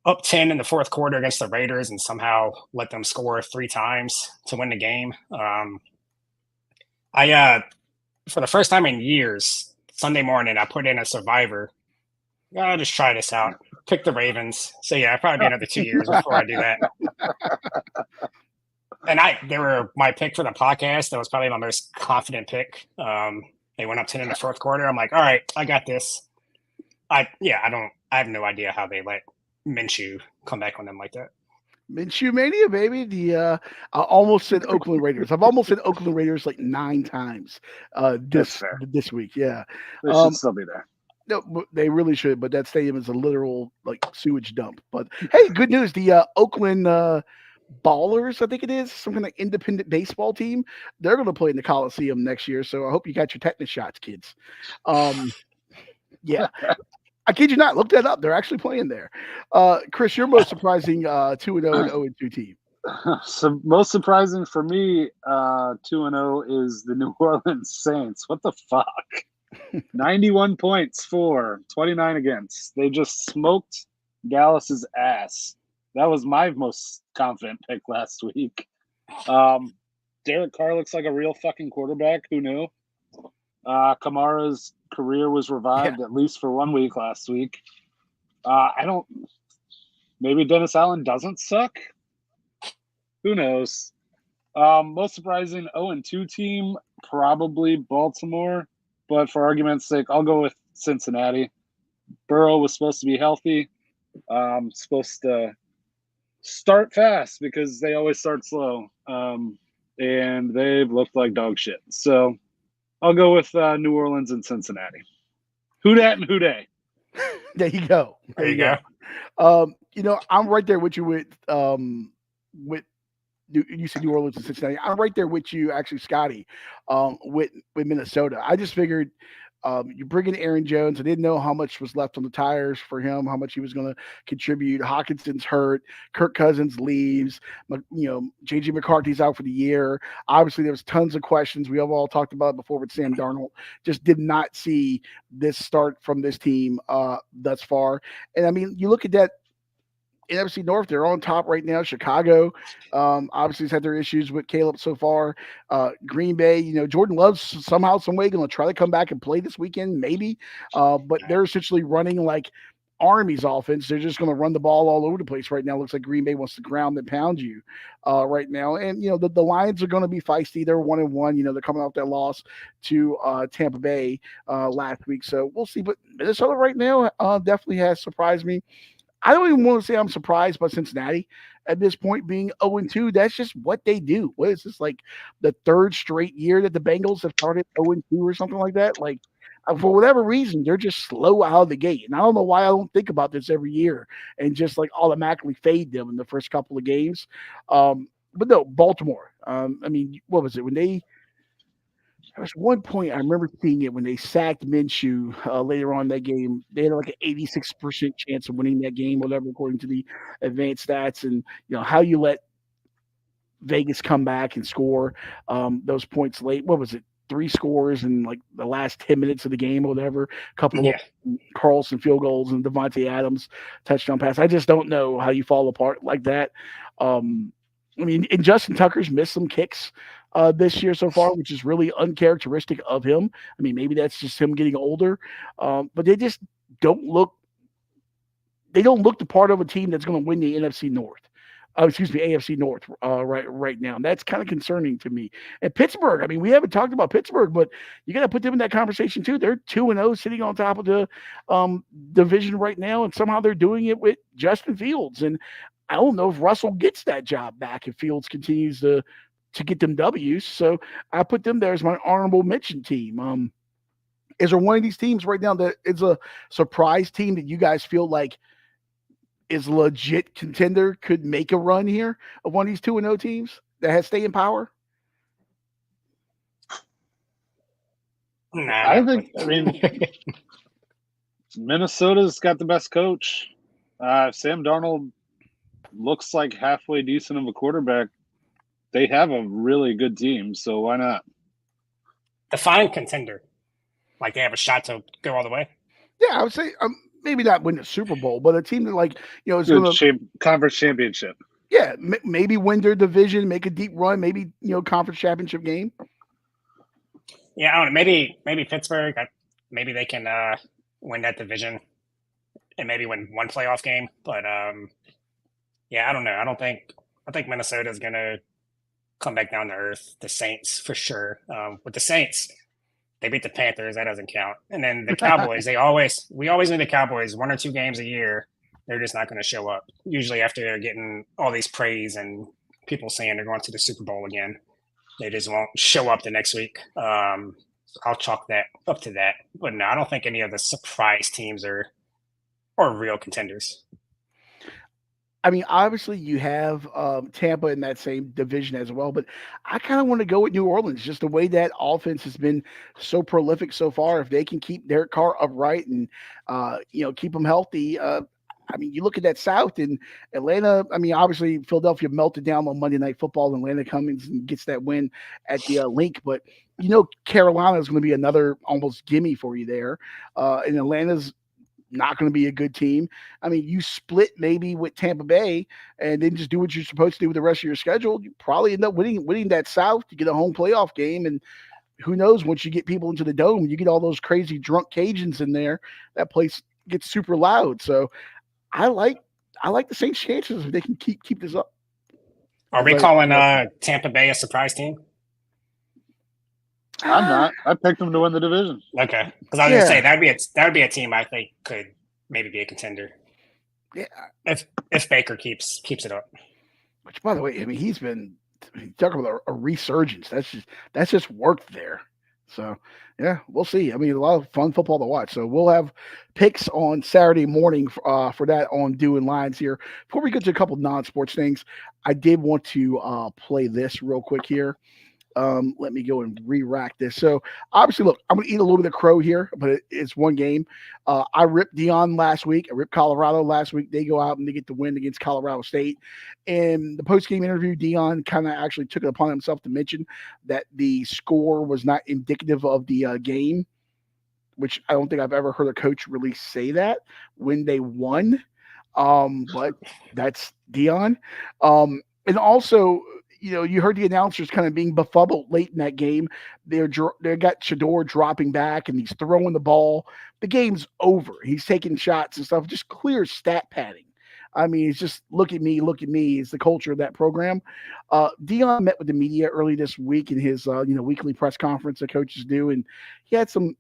up 10 in the fourth quarter against the Raiders and somehow let them score 3 times to win the game. I for the first time in years, Sunday morning, I put in a survivor. I'll just try this out. Pick the Ravens. So yeah, it'll probably be another 2 years before I do that. And they were my pick for the podcast. That was probably my most confident pick. They went up 10 in the fourth quarter. I'm like, all right, I got this. I have no idea how they let Minshew come back on them like that. Minshew mania, baby. I almost said Oakland Raiders. I've almost said Oakland Raiders like 9 times this week. Yeah, they should still be there. No, they really should. But that stadium is a literal like sewage dump. But hey, good news. The Oakland Ballers, I think it is, some kind of independent baseball team. They're going to play in the Coliseum next year. So I hope you got your tetanus shots, kids. Yeah. I kid you not. Look that up. They're actually playing there. Chris, your most surprising 2-0 and 0-2 team. So most surprising for me, 2-0 is the New Orleans Saints. What the fuck? 91 points for, 29 against. They just smoked Dallas's ass. That was my most confident pick last week. Derek Carr looks like a real fucking quarterback. Who knew? Kamara's career was revived at least for 1 week last week. Maybe Dennis Allen doesn't suck. Who knows? Most surprising 0-2 team, probably Baltimore. But for argument's sake, I'll go with Cincinnati. Burrow was supposed to be healthy. Supposed to start fast because they always start slow. And they've looked like dog shit. So I'll go with New Orleans and Cincinnati. Who dat and who dey? There you go. There you go. I'm right there with you with you said New Orleans and Cincinnati. I'm right there with you, actually, Scotty, with Minnesota. I just figured You bring in Aaron Jones. I didn't know how much was left on the tires for him, how much he was going to contribute. Hawkinson's hurt. Kirk Cousins leaves. J.J. McCarthy's out for the year. Obviously, there was tons of questions. We have all talked about it before with Sam Darnold. Just did not see this start from this team thus far. And, I mean, you look at that NFC North, they're on top right now. Chicago, obviously, has had their issues with Caleb so far. Green Bay, Jordan Love's somehow, some way going to try to come back and play this weekend, maybe. But they're essentially running like Army's offense. They're just going to run the ball all over the place right now. Looks like Green Bay wants to ground and pound you right now. And, the Lions are going to be feisty. They're 1-1. They're coming off that loss to Tampa Bay last week. So we'll see. But Minnesota right now definitely has surprised me. I don't even want to say I'm surprised by Cincinnati at this point being 0-2. That's just what they do. What is this, like the third straight year that the Bengals have started 0-2 or something like that? Like, for whatever reason, they're just slow out of the gate. And I don't know why I don't think about this every year and just like automatically fade them in the first couple of games. But no, Baltimore. I mean, what was it when they – there was one point I remember seeing it when they sacked Minshew later on in that game. They had like an 86% chance of winning that game, whatever, according to the advanced stats. And, how you let Vegas come back and score those points late. What was it? 3 scores in like the last 10 minutes of the game or whatever. A couple of Carlson field goals and Devontae Adams touchdown pass. I just don't know how you fall apart like that. I mean, and Justin Tucker's missed some kicks this year so far, which is really uncharacteristic of him. I mean, maybe that's just him getting older, but they just don't look. They don't look the part of a team that's going to win the NFC North. AFC North right now. And that's kind of concerning to me. And Pittsburgh, I mean, we haven't talked about Pittsburgh, but you got to put them in that conversation too. They're 2-0 sitting on top of the division right now, and somehow they're doing it with Justin Fields. And I don't know if Russell gets that job back if Fields continues to get them W's. So I put them there as my honorable mention team. Is there one of these teams right now that is a surprise team that you guys feel like is legit contender, could make a run here of one of these 2-0 teams that has staying power? I mean, Minnesota's got the best coach. Sam Darnold looks like halfway decent of a quarterback. They have a really good team, so why not? Define contender. Like they have a shot to go all the way? Yeah, I would say maybe not win the Super Bowl, but a team that is going to conference championship. Yeah, maybe win their division, make a deep run, maybe conference championship game. Yeah, I don't know. Maybe Pittsburgh. Maybe they can win that division and maybe win one playoff game. But yeah, I don't know. I think Minnesota is going to come back down to earth. The Saints for sure. With the Saints, they beat the Panthers. That doesn't count. And then the Cowboys, we always knew the Cowboys 1 or 2 games a year. They're just not going to show up. Usually after they're getting all these praise and people saying they're going to the Super Bowl again, they just won't show up the next week. I'll chalk that up to that. But no, I don't think any of the surprise teams are real contenders. I mean, obviously you have Tampa in that same division as well, but I kind of want to go with New Orleans, just the way that offense has been so prolific so far. If they can keep Derek Carr upright and, keep them healthy. I mean, you look at that South and Atlanta. I mean, obviously Philadelphia melted down on Monday Night Football. Atlanta comes and gets that win at the link, but Carolina is going to be another almost gimme for you there. And Atlanta's not going to be a good team. I mean, you split maybe with Tampa Bay and then just do what you're supposed to do with the rest of your schedule. You probably end up winning that South to get a home playoff game. And who knows, once you get people into the dome, you get all those crazy drunk Cajuns in there, that place gets super loud. So I like the Saints' chances if they can keep this up. Are we calling Tampa Bay a surprise team? I'm not. I picked them to win the division. Okay, because I was going to say that would be a team I think could maybe be a contender. Yeah, if Baker keeps it up. Which, by the way, I mean he's been talking about a resurgence. That's just worked there. So yeah, we'll see. I mean, a lot of fun football to watch. So we'll have picks on Saturday morning for that on Doing Lines here. Before we get to a couple non-sports things, I did want to play this real quick here. Let me go and re-rack this. So obviously, look, I'm going to eat a little bit of crow here, but it's one game. I ripped Deion last week. I ripped Colorado last week. They go out and they get the win against Colorado State. In the post-game interview, Deion kind of actually took it upon himself to mention that the score was not indicative of the game, which I don't think I've ever heard a coach really say that when they won. But that's Deion. And also, you heard the announcers kind of being befuddled late in that game. They got Shador dropping back and he's throwing the ball. The game's over. He's taking shots and stuff. Just clear stat padding. I mean, it's just look at me. It's the culture of that program. Deion met with the media early this week in his weekly press conference that coaches do, and he had some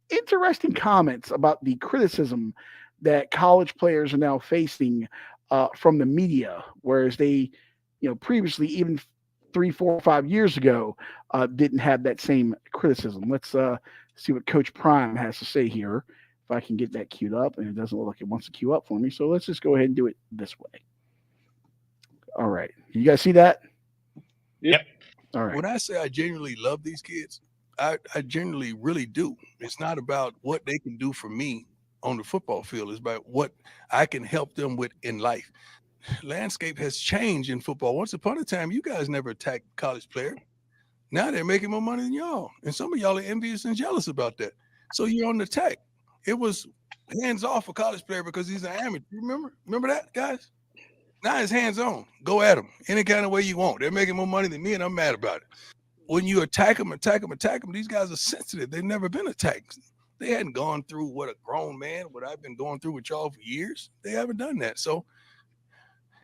interesting comments about the criticism that college players are now facing from the media, whereas they previously, even 3, 4, 5 years ago, didn't have that same criticism. Let's see what Coach Prime has to say here. If I can get that queued up, and it doesn't look like it wants to queue up for me. So let's just go ahead and do it this way. All right. You guys see that? Yep. All right. When I say I genuinely love these kids, I genuinely really do. It's not about what they can do for me on the football field. It's about what I can help them with in life. Landscape has changed in football. Once upon a time, you guys never attacked college players. Now they're making more money than y'all. And some of y'all are envious and jealous about that. So you're on the attack. It was hands off for college player because he's an amateur. Remember that, guys? Now it's hands on. Go at them any kind of way you want. They're making more money than me, and I'm mad about it. When you attack them, these guys are sensitive. They've never been attacked. They hadn't gone through what I've been going through with y'all for years. They haven't done that. So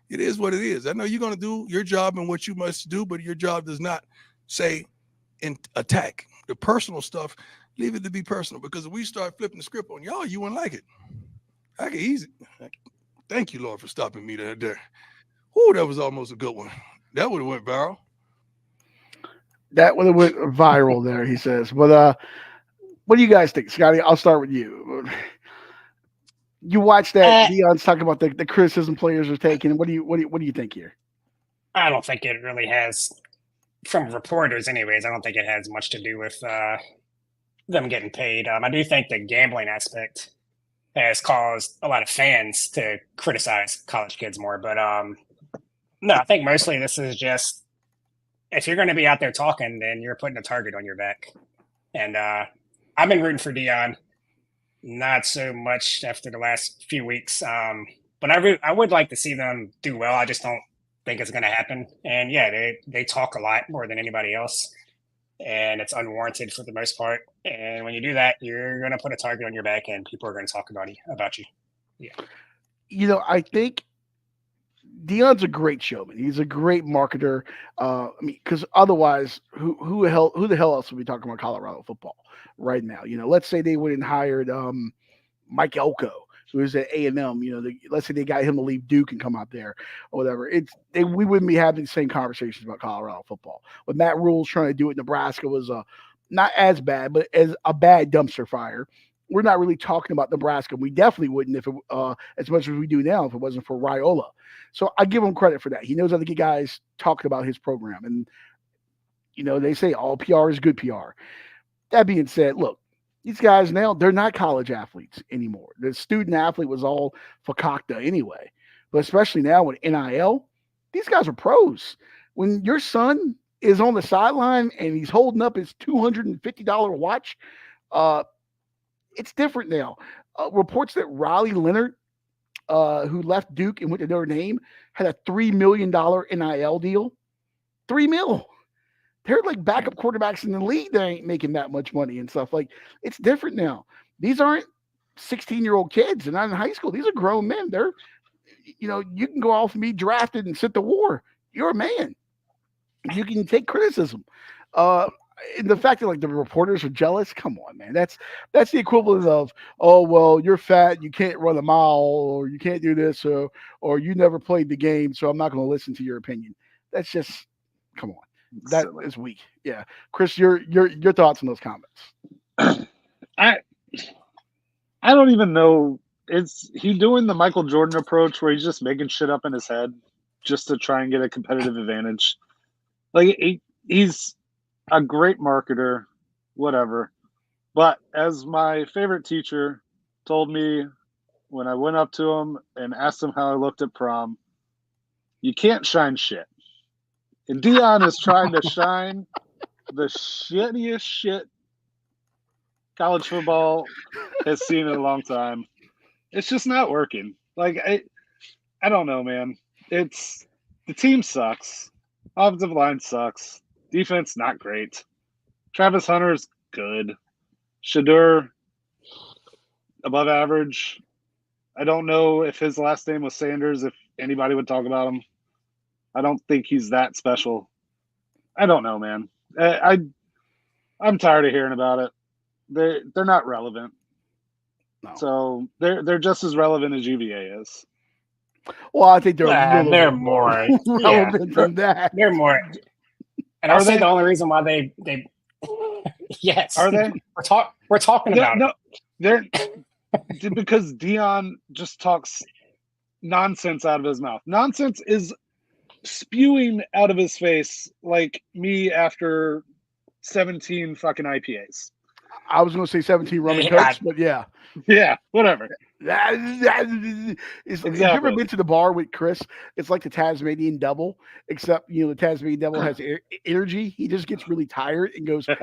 it is what it is. I know you're going to do your job and what you must do, but your job does not say attack. The personal stuff, leave it to be personal, because if we start flipping the script on y'all, you wouldn't like it. I can easy. Thank you, Lord, for stopping me there. Ooh, that was almost a good one. That would have went viral. That would have went viral there, he says. But what do you guys think, Scotty? I'll start with you. You watched that Deion's talking about the criticism players are taking. What do you think here? I don't think it really has, from reporters anyways, I don't think it has much to do with them getting paid. I do think the gambling aspect has caused a lot of fans to criticize college kids more. But no, I think mostly this is just, if you're going to be out there talking, then you're putting a target on your back. And I've been rooting for Deion, not so much after the last few weeks. But I would like to see them do well. I just don't think it's going to happen. And yeah, they talk a lot more than anybody else, and it's unwarranted for the most part. And when you do that, you're going to put a target on your back, and people are going to talk about you. Yeah. I think Deion's a great showman. He's a great marketer. Because otherwise, who the hell else would be talking about Colorado football right now? Let's say they went and hired Mike Elko, who is at A&M. Let's say they got him to leave Duke and come out there or whatever. We wouldn't be having the same conversations about Colorado football. What Matt Rule's trying to do at Nebraska was not as bad, but as a bad dumpster fire. We're not really talking about Nebraska. We definitely wouldn't if it, as much as we do now if it wasn't for Raiola. So I give him credit for that. He knows how to get guys talking about his program. And, they say all PR is good PR. That being said, look, these guys now, they're not college athletes anymore. The student athlete was all fakakta anyway. But especially now with NIL, these guys are pros. When your son is on the sideline and he's holding up his $250 watch, it's different now. Reports that Riley Leonard, who left Duke and went to Notre Dame, had a $3 million NIL deal. $3 million. They're like backup quarterbacks in the league that ain't making that much money and stuff. Like, it's different now. These aren't 16-year-old kids and not in high school. These are grown men. They're, you can go off and be drafted and sit the war. You're a man. You can take criticism. And the fact that like the reporters are jealous, come on, man. That's the equivalent of, oh well, you're fat, you can't run a mile, or you can't do this, or you never played the game, so I'm not going to listen to your opinion. That's just, come on, that is weak. Yeah, Chris, your thoughts on those comments? I don't even know. Is he doing the Michael Jordan approach where he's just making shit up in his head just to try and get a competitive advantage? Like he's a great marketer, whatever. But as my favorite teacher told me when I went up to him and asked him how I looked at prom, you can't shine shit. And Deion is trying to shine the shittiest shit college football has seen in a long time. It's just not working. Like, I don't know, man. It's the team sucks. Offensive line sucks. Defense not great. Travis Hunter's good. Shedeur above average. I don't know if his last name was Sanders, if anybody would talk about him. I don't think he's that special. I don't know, man. I'm tired of hearing about it. They're not relevant. No. So they're just as relevant as UVA is. Well, I think they're more relevant than that. They're more. And I'll say the only reason why they yes. Are they? We're talking about no, they're because Deion just talks nonsense out of his mouth. Nonsense is spewing out of his face like me after 17 fucking IPAs. I was going to say 17 rum and cokes, but yeah. Yeah, whatever. Exactly. Have you ever been to the bar with Chris? It's like the Tasmanian Devil, except the Tasmanian Devil has energy. He just gets really tired and goes. And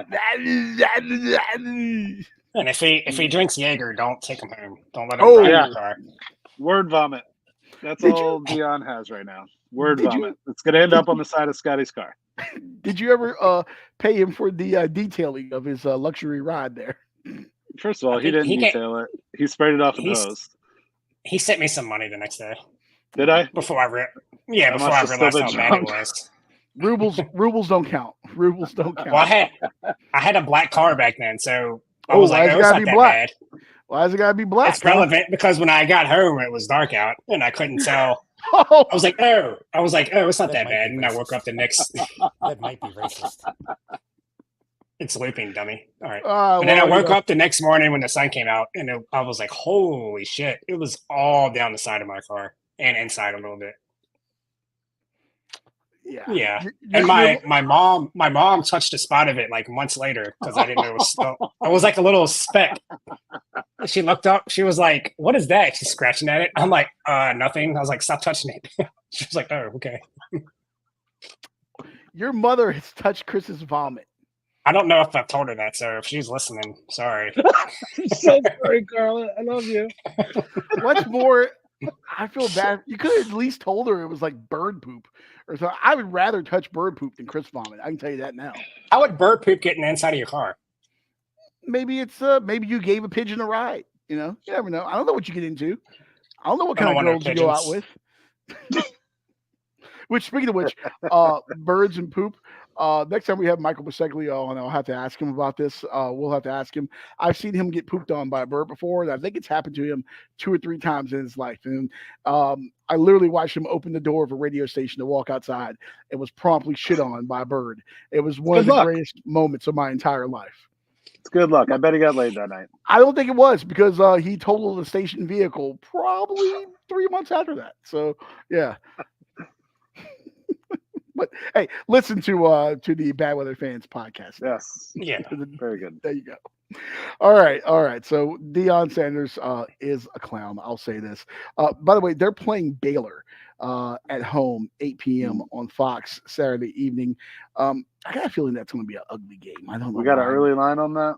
if he drinks Jaeger, don't take him home. Don't let him ride your car. Word vomit. That's all Deion has right now. Word vomit. It's going to end up on the side of Scotty's car. Did you ever pay him for the detailing of his luxury ride there? First of all, he didn't detail it. He sprayed it off the hose. He sent me some money the next day. Did I? Before I realized how bad it was. Rubles don't count. Rubles don't count. Well, I had a black car back then, so I was like, it's not that bad. Why does it gotta be black? It's relevant because when I got home, it was dark out and I couldn't tell. I was like, it's not that bad. And I woke up the next. That might be racist. It's looping, dummy. All right. And then I woke up the next morning when the sun came out, and I was like, holy shit. It was all down the side of my car and inside a little bit. Yeah. And my mom touched a spot of it like months later because I didn't know it was like a little speck. She looked up. She was like, what is that? She's scratching at it. I'm like, nothing. I was like, stop touching it. She was like, oh, okay. Your mother has touched Chris's vomit. I don't know if I've told her that, so if she's listening, sorry. I'm so sorry, Carla. I love you. What's more, I feel bad. You could have at least told her it was like bird poop or something. I would rather touch bird poop than Chris vomit. I can tell you that now. How would bird poop get in the inside of your car? Maybe it's maybe you gave a pigeon a ride. You never know. I don't know what you get into. I don't know what kind of girls you go out with. Speaking of which, birds and poop. Next time we have Michael Paseglio on, I'll have to ask him about this. We'll have to ask him. I've seen him get pooped on by a bird before, and I think it's happened to him 2 or 3 times in his life. And I literally watched him open the door of a radio station to walk outside and was promptly shit on by a bird. It was one of the greatest moments of my entire life. It's good luck. I bet he got laid that night. I don't think it was because he totaled the station vehicle probably 3 months after that. So, yeah. But hey, listen to the Bad Weather Fans podcast. Yes. Yeah. Very good. There you go. All right. So Deion Sanders is a clown. I'll say this. By the way, they're playing Baylor at home, 8 p.m. on Fox Saturday evening. I got a feeling that's going to be an ugly game. I don't know. We got an early line on that.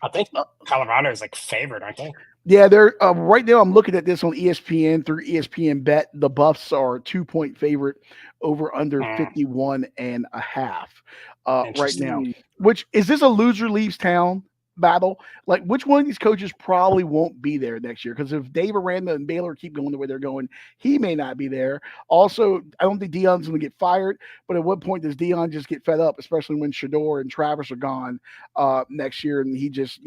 I think Colorado is like favored, aren't they? Yeah, they're right now. I'm looking at this on ESPN through ESPN Bet. The Buffs are a 2-point favorite over under 51.5 right now. Which is this a loser leaves town battle? Like, which one of these coaches probably won't be there next year? Because if Dave Aranda and Baylor keep going the way they're going, he may not be there. Also, I don't think Deion's going to get fired. But at what point does Deion just get fed up, especially when Shedeur and Travis are gone next year, and he just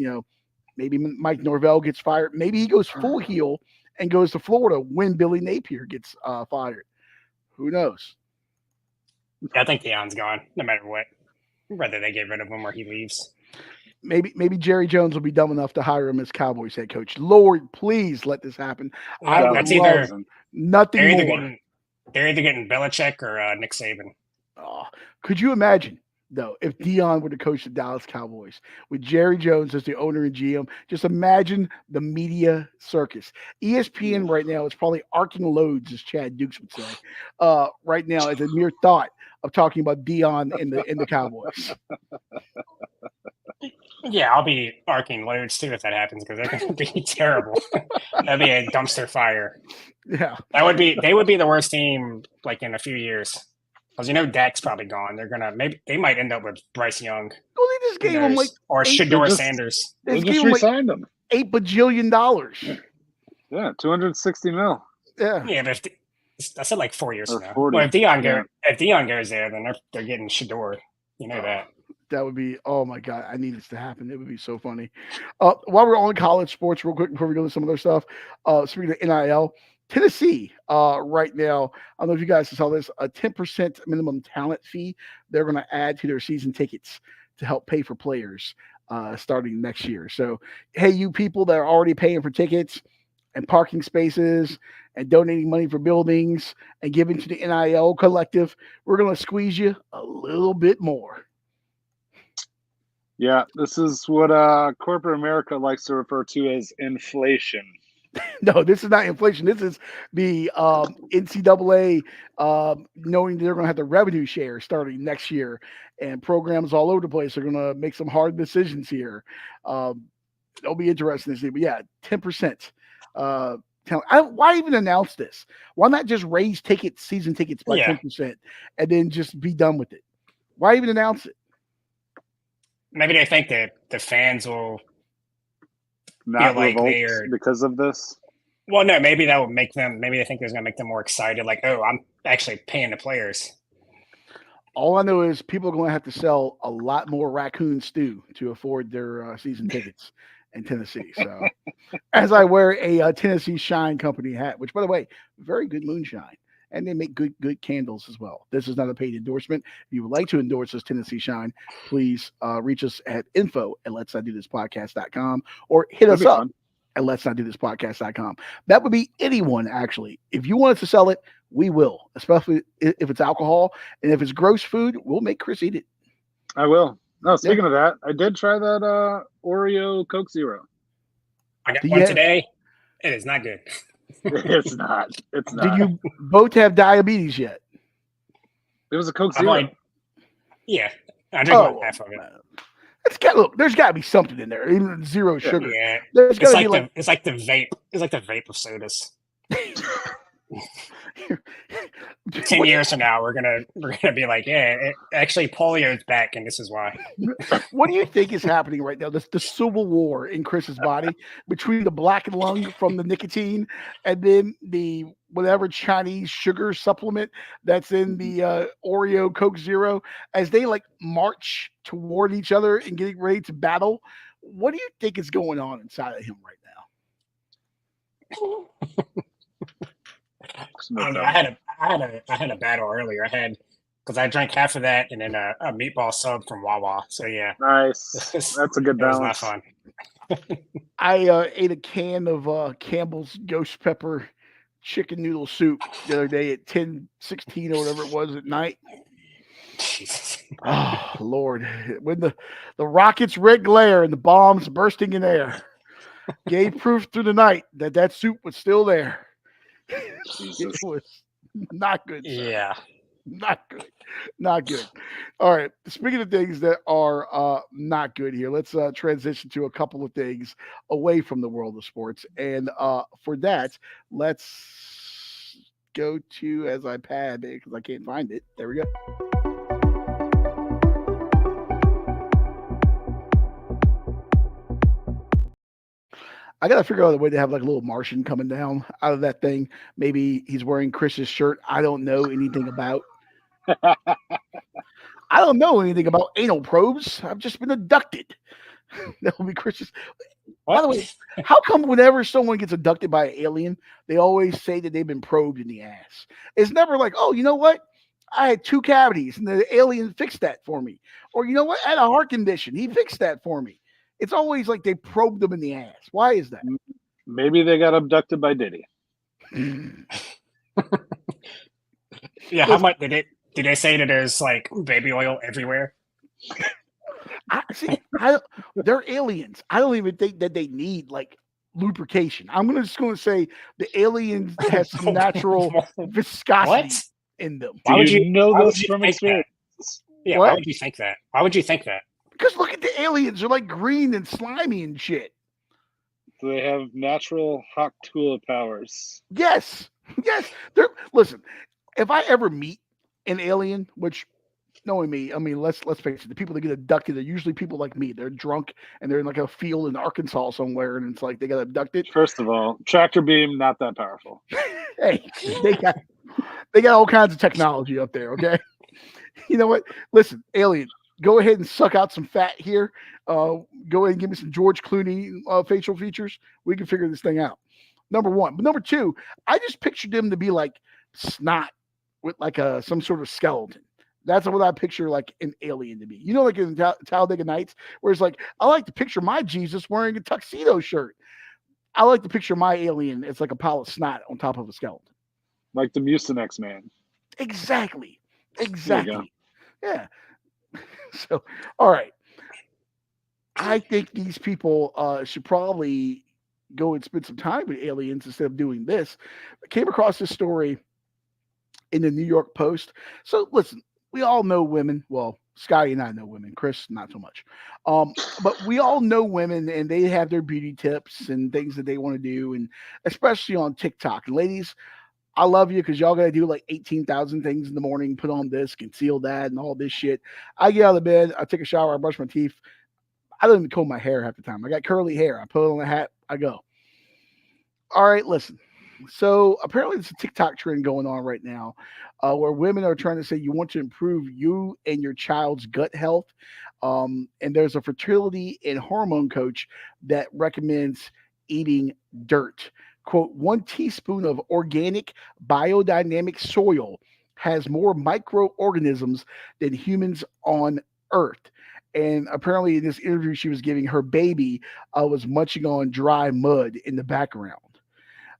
maybe Mike Norvell gets fired. Maybe he goes full heel and goes to Florida when Billy Napier gets fired. Who knows? I think Deion's gone, no matter what. Whether they get rid of him or he leaves. Maybe Jerry Jones will be dumb enough to hire him as Cowboys head coach. Lord, please let this happen. That's either nothing more. They're either getting Belichick or Nick Saban. Oh, could you imagine No, if Deion were to coach the Dallas Cowboys with Jerry Jones as the owner and GM, just imagine the media circus. ESPN right now is probably arcing loads, as Chad Dukes would say. Right now, as a mere thought of talking about Deion in the Cowboys. Yeah, I'll be arcing loads too if that happens because they're going to be terrible. That'd be a dumpster fire. Yeah, they would be the worst team like in a few years. Because Dak's probably gone. They might end up with Bryce Young. Well, they just gave him like or Shedeur Sanders. They just re-signed him. $8 bajillion. Yeah, $260 million. Yeah, but I said like 4 years from now. 40. Well, if Deion goes there, then they're getting Shedeur. You know that. That would be, oh my God, I need this to happen. It would be so funny. While we're on college sports, real quick, before we go to some other stuff, speaking of NIL, Tennessee right now, I don't know if you guys saw this, a 10% minimum talent fee they're going to add to their season tickets to help pay for players starting next year. So, hey, you people that are already paying for tickets and parking spaces and donating money for buildings and giving to the NIL collective, we're going to squeeze you a little bit more. Yeah, this is what corporate America likes to refer to as inflation. No, this is not inflation. This is the NCAA knowing they're going to have the revenue share starting next year, and programs all over the place are going to make some hard decisions here. It'll be interesting to see. But yeah, 10%. Why even announce this? Why not just raise season tickets by 10% and then just be done with it? Why even announce it? Maybe they think that the fans will not like revolt because of this. Well, no, maybe that will make them. Maybe they think it's going to make them more excited. Like, oh, I'm actually paying the players. All I know is people are going to have to sell a lot more raccoon stew to afford their season tickets in Tennessee. So, as I wear a Tennessee Shine Company hat, which, by the way, very good moonshine. And they make good candles as well. This is not a paid endorsement. If you would like to endorse us, Tennessee Shine, please reach us at info@letsnotdothispodcast.com or hit us up at letsnotdothispodcast.com. That would be anyone, actually. If you want us to sell it, we will, especially if it's alcohol. And if it's gross food, we'll make Chris eat it. I will. No, speaking of that, I did try that Oreo Coke Zero. I got one today. It is not good. It's not. It's not. Did you both have diabetes yet? It was a Coke Zero. Yeah, I drank half of it. Look, there's got to be something in there, even zero sugar. Yeah, there's it's like the vape. It's like the vape of sodas. 10 years from now, we're gonna be like, yeah, actually polio's back, and this is why. What do you think is happening right now? The civil war in Chris's body between the black lung from the nicotine and then the whatever Chinese sugar supplement that's in the Oreo Coke Zero, as they like march toward each other and getting ready to battle. What do you think is going on inside of him right now? I had a battle earlier. Because I drank half of that and then a meatball sub from Wawa. So yeah, nice. That's a good balance. It was not fun. I ate a can of Campbell's Ghost Pepper chicken noodle soup the other day at 10:16 or whatever it was at night. Jesus. Oh Lord! When the rocket's red glare and the bombs bursting in air gave proof through the night that soup was still there. It was not good. Sir. Yeah. Not good. All right. Speaking of things that are not good here, let's transition to a couple of things away from the world of sports. And for that, let's go to, as I pad because I can't find it. There we go. I got to figure out a way to have like a little Martian coming down out of that thing. Maybe he's wearing Chris's shirt. I don't know anything about. I don't know anything about anal probes. I've just been abducted. That will be Chris's. By the way, how come whenever someone gets abducted by an alien, they always say that they've been probed in the ass? It's never like, oh, you know what? I had 2 cavities and the alien fixed that for me. Or you know what? I had a heart condition. He fixed that for me. It's always like they probed them in the ass. Why is that? Maybe they got abducted by Diddy. Yeah, how much did they say that there's like baby oil everywhere? They're aliens. I don't even think that they need like lubrication. I'm just going to say the aliens has some natural viscosity in them. Why would you know this from experience? Yeah, why would you think that? Why would you think that? Because look at the aliens. They're like green and slimy and shit. Do they have natural hot Tula powers? Yes. Listen, if I ever meet an alien, which knowing me, I mean, let's face it, the people that get abducted are usually people like me. They're drunk and they're in like a field in Arkansas somewhere, and it's like they got abducted. First of all, tractor beam not that powerful. Hey, they got all kinds of technology up there. Okay, you know what? Listen, alien, go ahead and suck out some fat here. Go ahead and give me some George Clooney facial features. We can figure this thing out. Number one, but number two, I just pictured them to be like snot with like some sort of skeleton. That's what I picture like an alien to be. You know, like in Talladega Nights, where it's like, I like to picture my Jesus wearing a tuxedo shirt. I like to picture my alien. It's like a pile of snot on top of a skeleton. Like the Mucinex Man. Exactly. Yeah. So, all right. I think these people should probably go and spend some time with aliens instead of doing this. I came across this story in the New York Post. So listen, we all know women. Well, Scotty and I know women. Chris, not so much. But we all know women, and they have their beauty tips and things that they want to do, and especially on TikTok. And ladies, I love you because y'all got to do like 18,000 things in the morning, put on this, conceal that, and all this shit. I get out of bed, I take a shower, I brush my teeth. I don't even comb my hair half the time. I got curly hair. I put on a hat, I go. All right, listen. So apparently there's a TikTok trend going on right now where women are trying to say you want to improve you and your child's gut health. And there's a fertility and hormone coach that recommends eating dirt. Quote, 1 teaspoon of organic biodynamic soil has more microorganisms than humans on Earth. And apparently in this interview she was giving, her baby was munching on dry mud in the background.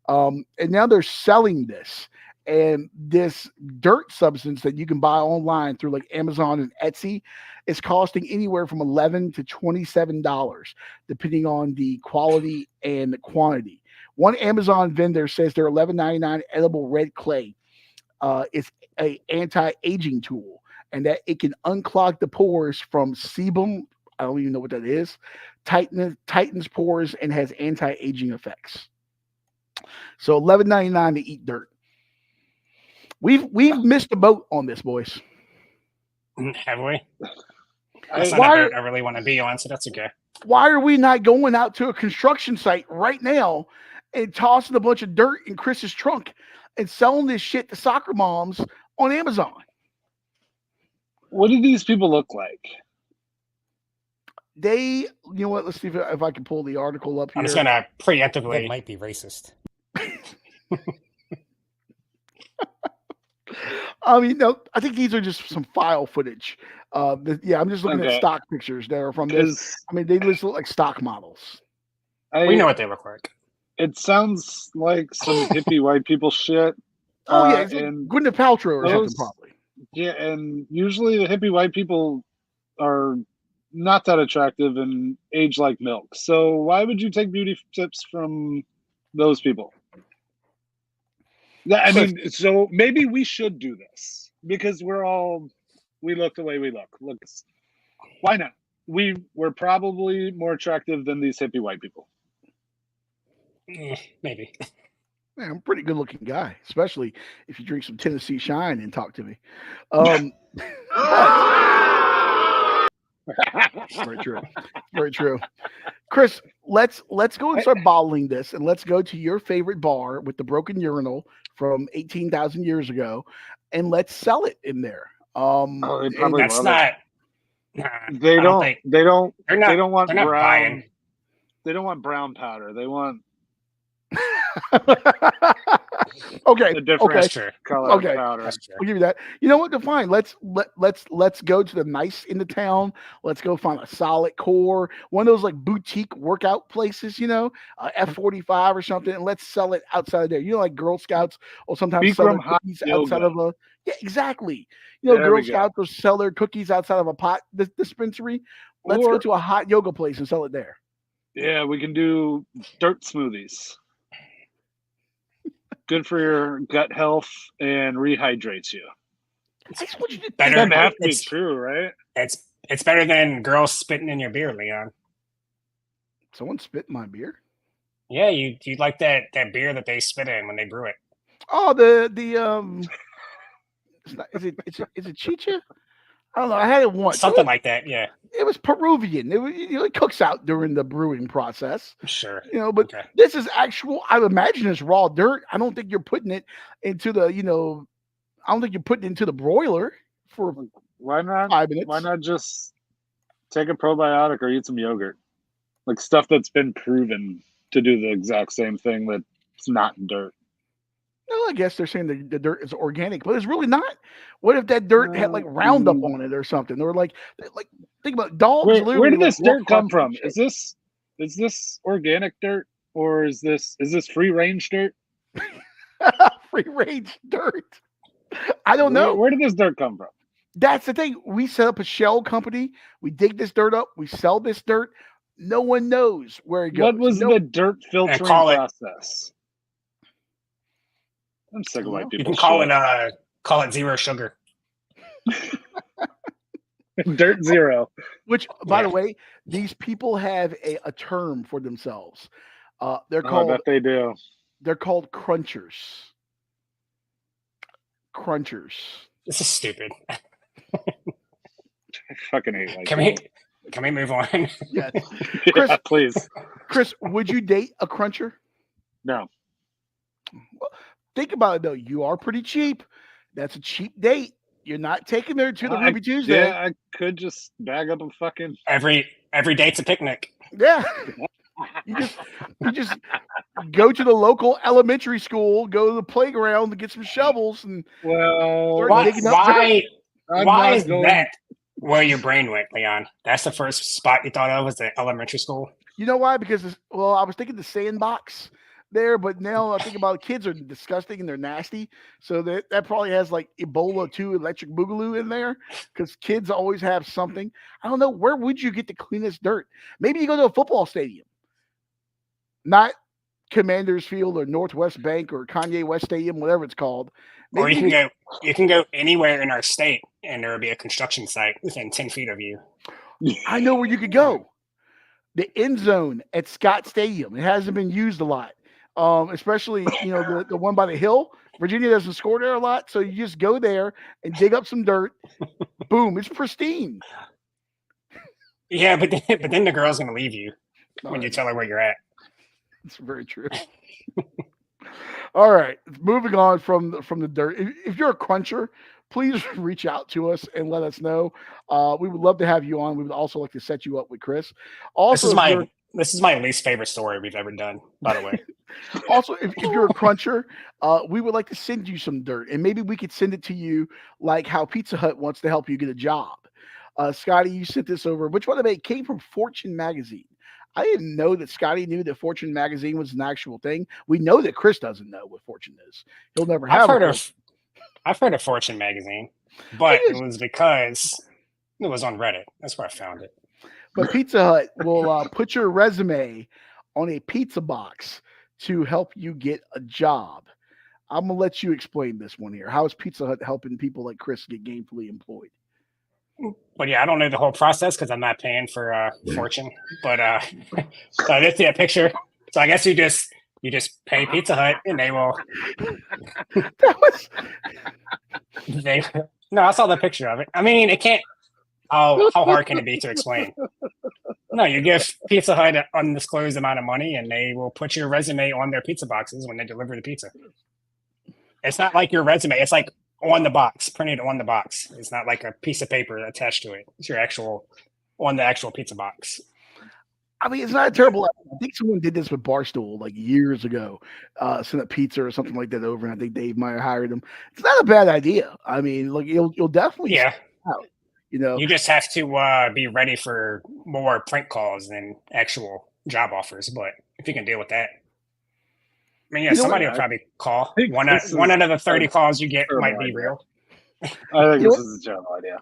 And now they're selling this, and this dirt substance that you can buy online through like Amazon and Etsy is costing anywhere from $11 to $27, depending on the quality and the quantity. One Amazon vendor says their $11.99 edible red clay is an anti-aging tool, and that it can unclog the pores from sebum. I don't even know what that is. Tightens pores and has anti-aging effects. So $11.99 to eat dirt. We've missed the boat on this, boys. Have we? That's not a boat I really want to be on, so that's okay. Why are we not going out to a construction site right now and tossing a bunch of dirt in Chris's trunk and selling this shit to soccer moms on Amazon? What do these people look like? You know what? Let's see if I can pull the article up here. I'm just going to preemptively. That might be racist. I mean, no, I think these are just some file footage. I'm just looking at stock pictures that are from this. I mean, they just look like stock models. We know what they look like. It sounds like some hippie white people shit. Oh, yeah, it's like Gwyneth Paltrow or something, probably. Yeah, and usually the hippie white people are not that attractive and age like milk. So why would you take beauty tips from those people? I mean, so maybe we should do this because we look the way we look. Look, why not? We're probably more attractive than these hippie white people. Maybe. Man, I'm a pretty good looking guy, especially if you drink some Tennessee Shine and talk to me. Very true. Very true. Chris, let's go and start bottling this, and let's go to your favorite bar with the broken urinal from 18,000 years ago, and let's sell it in there. That's not. They don't want brown. Buying. They don't want brown powder. They want Okay. A different Okay. color Okay. powder. I'll give you that. You know what? Fine. Let's go to the nice in the town. Let's go find a solid core, one of those like boutique workout places. F45 or something, and let's sell it outside of there. Like Girl Scouts will sometimes sell their Bikram hot cookies yoga. outside of a. Yeah, exactly. There Girl we go. Scouts will sell their cookies outside of a pot dispensary. Let's go to a hot yoga place and sell it there. Yeah, we can do dirt smoothies. Good for your gut health and rehydrates you. I just want you to Better- Doesn't have to be it's- true, right? It's better than girls spitting in your beer, Leon. Someone spit in my beer. Yeah, you like that beer that they spit in when they brew it. Oh, the it's not, is it chicha? I don't know. I had it once. Something like that, yeah. It was Peruvian. It cooks out during the brewing process. Sure. But Okay. this is actual. I imagine it's raw dirt. I don't think you're putting it into the. I don't think you're putting it into the broiler for Why not? 5 minutes. Why not just take a probiotic or eat some yogurt? Like stuff that's been proven to do the exact same thing that's not dirt. No, I guess they're saying the dirt is organic, but it's really not. What if that dirt had like Roundup on it or something? Or like think about dogs. Where did this dirt come from? Is Is this organic dirt or is this free range dirt? free range dirt? I don't know. Where did this dirt come from? That's the thing. We set up a shell company. We dig this dirt up. We sell this dirt. No one knows where it goes. What was the dirt filtering process? I'm sick of white people. You can call it zero sugar. Dirt zero. Which, by the way, these people have a term for themselves. They're called. I bet they do. They're called crunchers. Crunchers. This is stupid. I fucking hate white Can we move on? Yes. Chris, yeah, please. Chris, would you date a cruncher? No. Well, think about it though. You are pretty cheap. That's a cheap date. You're not taking her to the Ruby Tuesday. Yeah, I could just bag up a fucking every date's a picnic. Yeah. You just go to the local elementary school, go to the playground to get some shovels and why is that where your brain went, Leon? That's the first spot you thought of was the elementary school. You know why? Because I was thinking the sandbox there, but now I think about kids are disgusting and they're nasty. So that probably has like Ebola 2 electric boogaloo in there because kids always have something. I don't know. Where would you get the cleanest dirt? Maybe you go to a football stadium, not Commanders Field or Northwest Bank or Kanye West Stadium, whatever it's called. Maybe or you can go anywhere in our state and there will be a construction site within 10 feet of you. I know where you could go. The end zone at Scott Stadium. It hasn't been used a lot. Especially, the one by the hill. Virginia doesn't score there a lot. So you just go there and dig up some dirt. Boom. It's pristine. Yeah, but then the girl's going to leave you when you tell her where you're at. It's very true. All right. Moving on from the dirt. If you're a cruncher, please reach out to us and let us know. We would love to have you on. We would also like to set you up with Chris. Also, this is my least favorite story we've ever done, by the way. Also, if you're a cruncher, we would like to send you some dirt, and maybe we could send it to you like how Pizza Hut wants to help you get a job. Scotty, you sent this over. Which one of it came from Fortune magazine? I didn't know that Scotty knew that Fortune magazine was an actual thing. We know that Chris doesn't know what Fortune is. He'll never have. I've heard of Fortune magazine, but it was because it was on Reddit. That's where I found it. But Pizza Hut will put your resume on a pizza box to help you get a job. I'm going to let you explain this one here. How is Pizza Hut helping people like Chris get gainfully employed? Well, yeah, I don't know the whole process because I'm not paying for Fortune. But so I did see a picture. So I guess you just pay Pizza Hut and they will. No, I saw the picture of it. I mean, it can't. How hard can it be to explain? No, you give Pizza Hut an undisclosed amount of money, and they will put your resume on their pizza boxes when they deliver the pizza. It's not like your resume; it's like on the box, printed on the box. It's not like a piece of paper attached to it. It's your actual on the actual pizza box. I mean, it's not a terrible idea. I think someone did this with Barstool like years ago. Sent a pizza or something like that over, and I think Dave might have hired him. It's not a bad idea. I mean, like you'll definitely out. You just have to be ready for more prank calls than actual job offers. But if you can deal with that, I mean, somebody will probably call. One out of the 30 calls you get might be real. I think this is a terrible idea.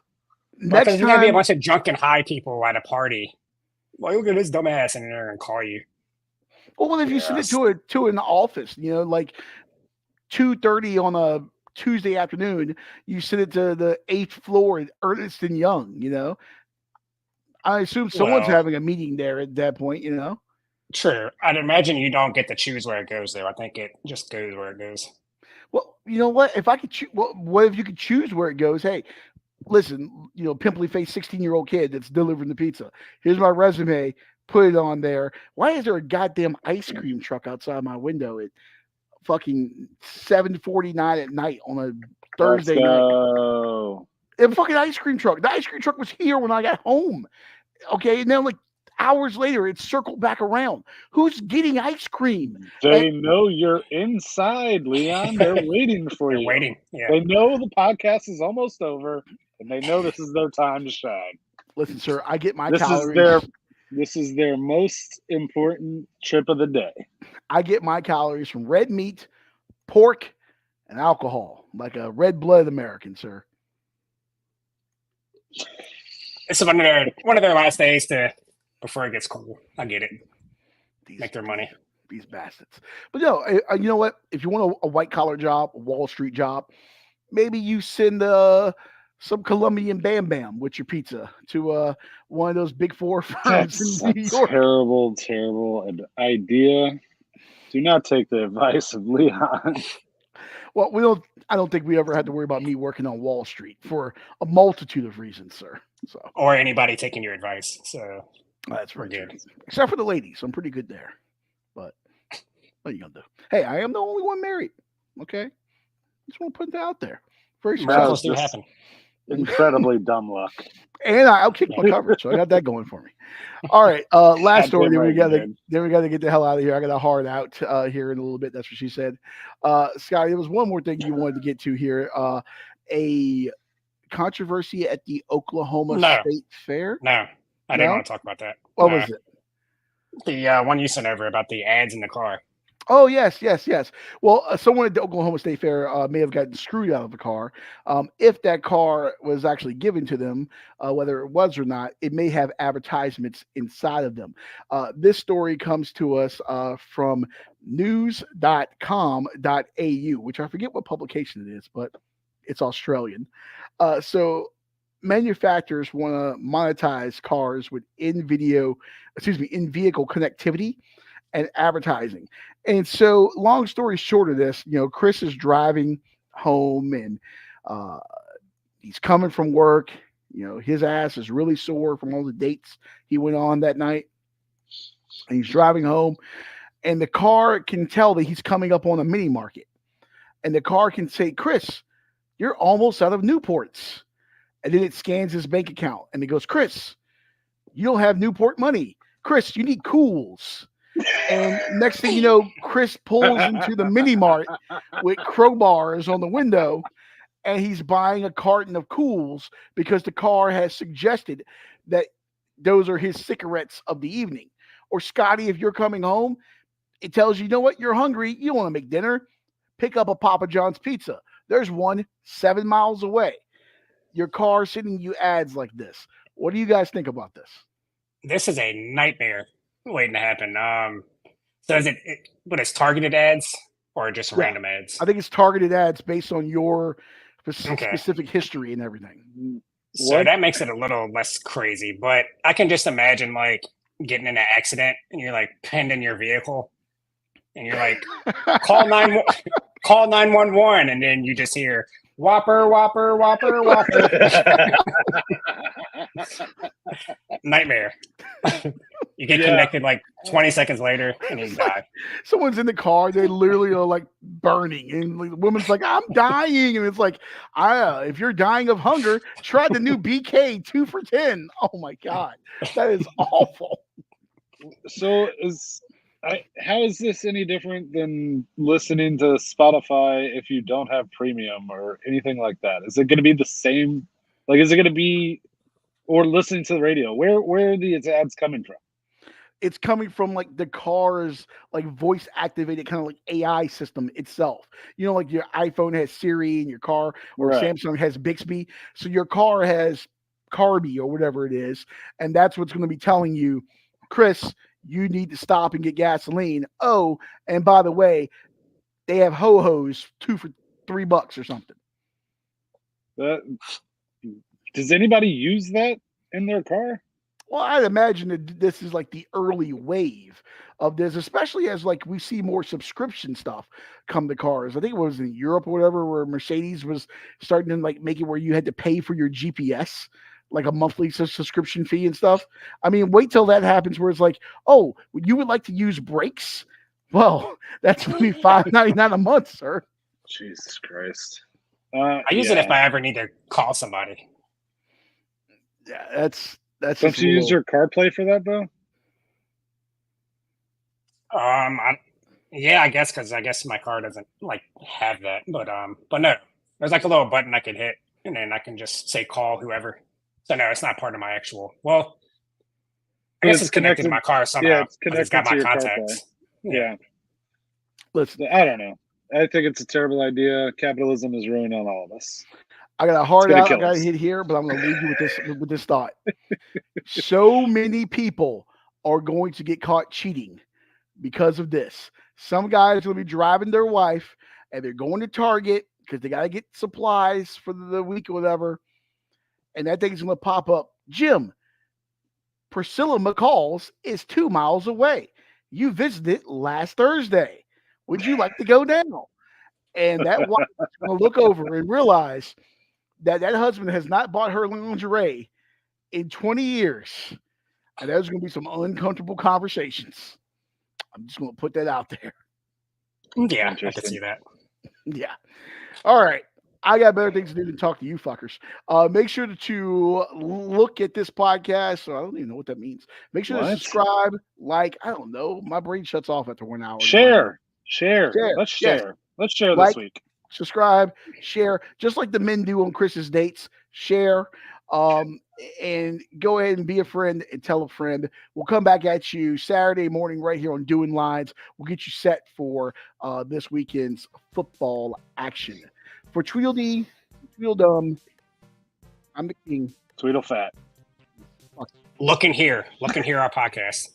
Next time, there's gonna be a bunch of drunk and high people at a party. Like, look at this dumbass in there and call you. Well, if you send it to an office, like 2:30 on a Tuesday afternoon, you send it to the 8th floor at Ernst & Young. I assume someone's having a meeting there at that point. True. I'd imagine you don't get to choose where it goes, though. I think it just goes where it goes. Well, you know what? If I could choose, what if you could choose where it goes? Hey, listen, pimply faced 16-year-old kid that's delivering the pizza. Here's my resume. Put it on there. Why is there a goddamn ice cream truck outside my window at fucking 7:49 at night on a Thursday night? A fucking ice cream truck. The ice cream truck was here when I got home. Okay, and then like hours later, it's circled back around. Who's getting ice cream? They know you're inside, Leon. They're waiting for you. Waiting. Yeah. They know the podcast is almost over, and they know this is their time to shine. Listen, sir, I get my calories. This is their most important trip of the day. I get my calories from red meat, pork, and alcohol, like a red-blooded American, sir. It's one of their last days before it gets cool. I get it. Make their money. These bastards. But no, you know what? If you want a white-collar job, a Wall Street job, maybe you send some Colombian Bam Bam with your pizza to one of those big four firms in New York. Terrible idea. Do not take the advice of Leon. Well, I don't think we ever had to worry about me working on Wall Street for a multitude of reasons, sir. So, or anybody taking your advice. So that's pretty good. Except for the ladies. I'm pretty good there. But what are you gonna do? Hey, I am the only one married. Okay? Just want to put that out there. Very successful. Happen. Incredibly dumb luck. And I outkicked my coverage, so I got that going for me. All right, last story. Then we got to get the hell out of here. I got a hard out here in a little bit. That's what she said. Scotty, there was one more thing you wanted to get to here. A controversy at the Oklahoma State Fair. No, I didn't want to talk about that. What was it? The one you sent over about the ads in the car. Oh, yes. Well, someone at the Oklahoma State Fair may have gotten screwed out of the car. If that car was actually given to them, whether it was or not, it may have advertisements inside of them. This story comes to us from news.com.au, which I forget what publication it is, but it's Australian. So manufacturers want to monetize cars with in-vehicle connectivity and advertising. And so, long story short of this, Chris is driving home and he's coming from work. His ass is really sore from all the dates he went on that night. And he's driving home, and the car can tell that he's coming up on a mini market. And the car can say, Chris, you're almost out of Newports. And then it scans his bank account, and it goes, Chris, you don't have Newport money. Chris, you need Cools. And next thing you know, Chris pulls into the mini mart with crowbars on the window, and he's buying a carton of Cools because the car has suggested that those are his cigarettes of the evening. Or Scotty, if you're coming home, it tells you, you know what, you're hungry, you don't want to make dinner, pick up a Papa John's pizza. There's one 7 miles away. Your car sending you ads like this. What do you guys think about this? This is a nightmare waiting to happen. So is it it's targeted ads or just random ads? I think it's targeted ads based on your specific history and everything. So that makes it a little less crazy, but I can just imagine like getting in an accident and you're like pinned in your vehicle and you're like, call 911, and then you just hear Whopper, Whopper, Whopper, Whopper. Nightmare. You get connected like 20 seconds later and you die. Someone's in the car, they literally are like burning, and the woman's like, I'm dying. And it's like, if you're dying of hunger, try the new BK 2 for $10. Oh my God. That is awful. So how is this any different than listening to Spotify if you don't have premium or anything like that? Is it going to be the same? Like, is it going to be, or listening to the radio? Where are these ads coming from? It's coming from like the car's like voice activated kind of like AI system itself. You know, like your iPhone has Siri in your car, or Right. Samsung has Bixby. So your car has Carby or whatever it is, and that's what's going to be telling you, Chris, you need to stop and get gasoline. Oh, and by the way, they have ho-hos 2 for $3 or something. Does anybody use that in their car? Well, I'd imagine that this is like the early wave of this, especially as like we see more subscription stuff come to cars. I think it was in Europe or whatever, where Mercedes was starting to like make it where you had to pay for your GPS, like a monthly subscription fee and stuff. I mean, wait till that happens where it's like, oh, you would like to use brakes? Well, that's going to be $5.99 a month, sir. Jesus Christ. I use it if I ever need to call somebody. Yeah, that's Don't you use your CarPlay for that though? Yeah, I guess because I guess my car doesn't like have that, but no, there's like a little button I can hit, and then I can just say call whoever. So no, it's not part of my actual. Well, I guess it's connected to my car somehow. Yeah, it's connected got my to your contacts. Yeah. Listen, I don't know. I think it's a terrible idea. Capitalism is ruining all of us. I got a hard out. I got to hit here, but I'm going to leave you with this thought. So many people are going to get caught cheating because of this. Some guys will be driving their wife, and they're going to Target because they got to get supplies for the week or whatever, and that thing's going to pop up. Jim, Priscilla McCall's is 2 miles away. You visited last Thursday. Would you like to go now? And that wife is going to look over and realize that husband has not bought her lingerie in 20 years. And there's going to be some uncomfortable conversations. I'm just going to put that out there. Yeah, I can see that. Yeah. All right. I got better things to do than talk to you fuckers. Make sure to look at this podcast. I don't even know what that means. Make sure to subscribe, like, I don't know. My brain shuts off after 1 hour. Share. Let's share. Yes. Let's share like, this week. Subscribe, share, just like the men do on Chris's dates. Share, and go ahead and be a friend and tell a friend. We'll come back at you Saturday morning right here on Doing Lines. We'll get you set for this weekend's football action. For Tweedledee, Tweedledum, I'm the king. Tweedlefat. Look and hear our podcast.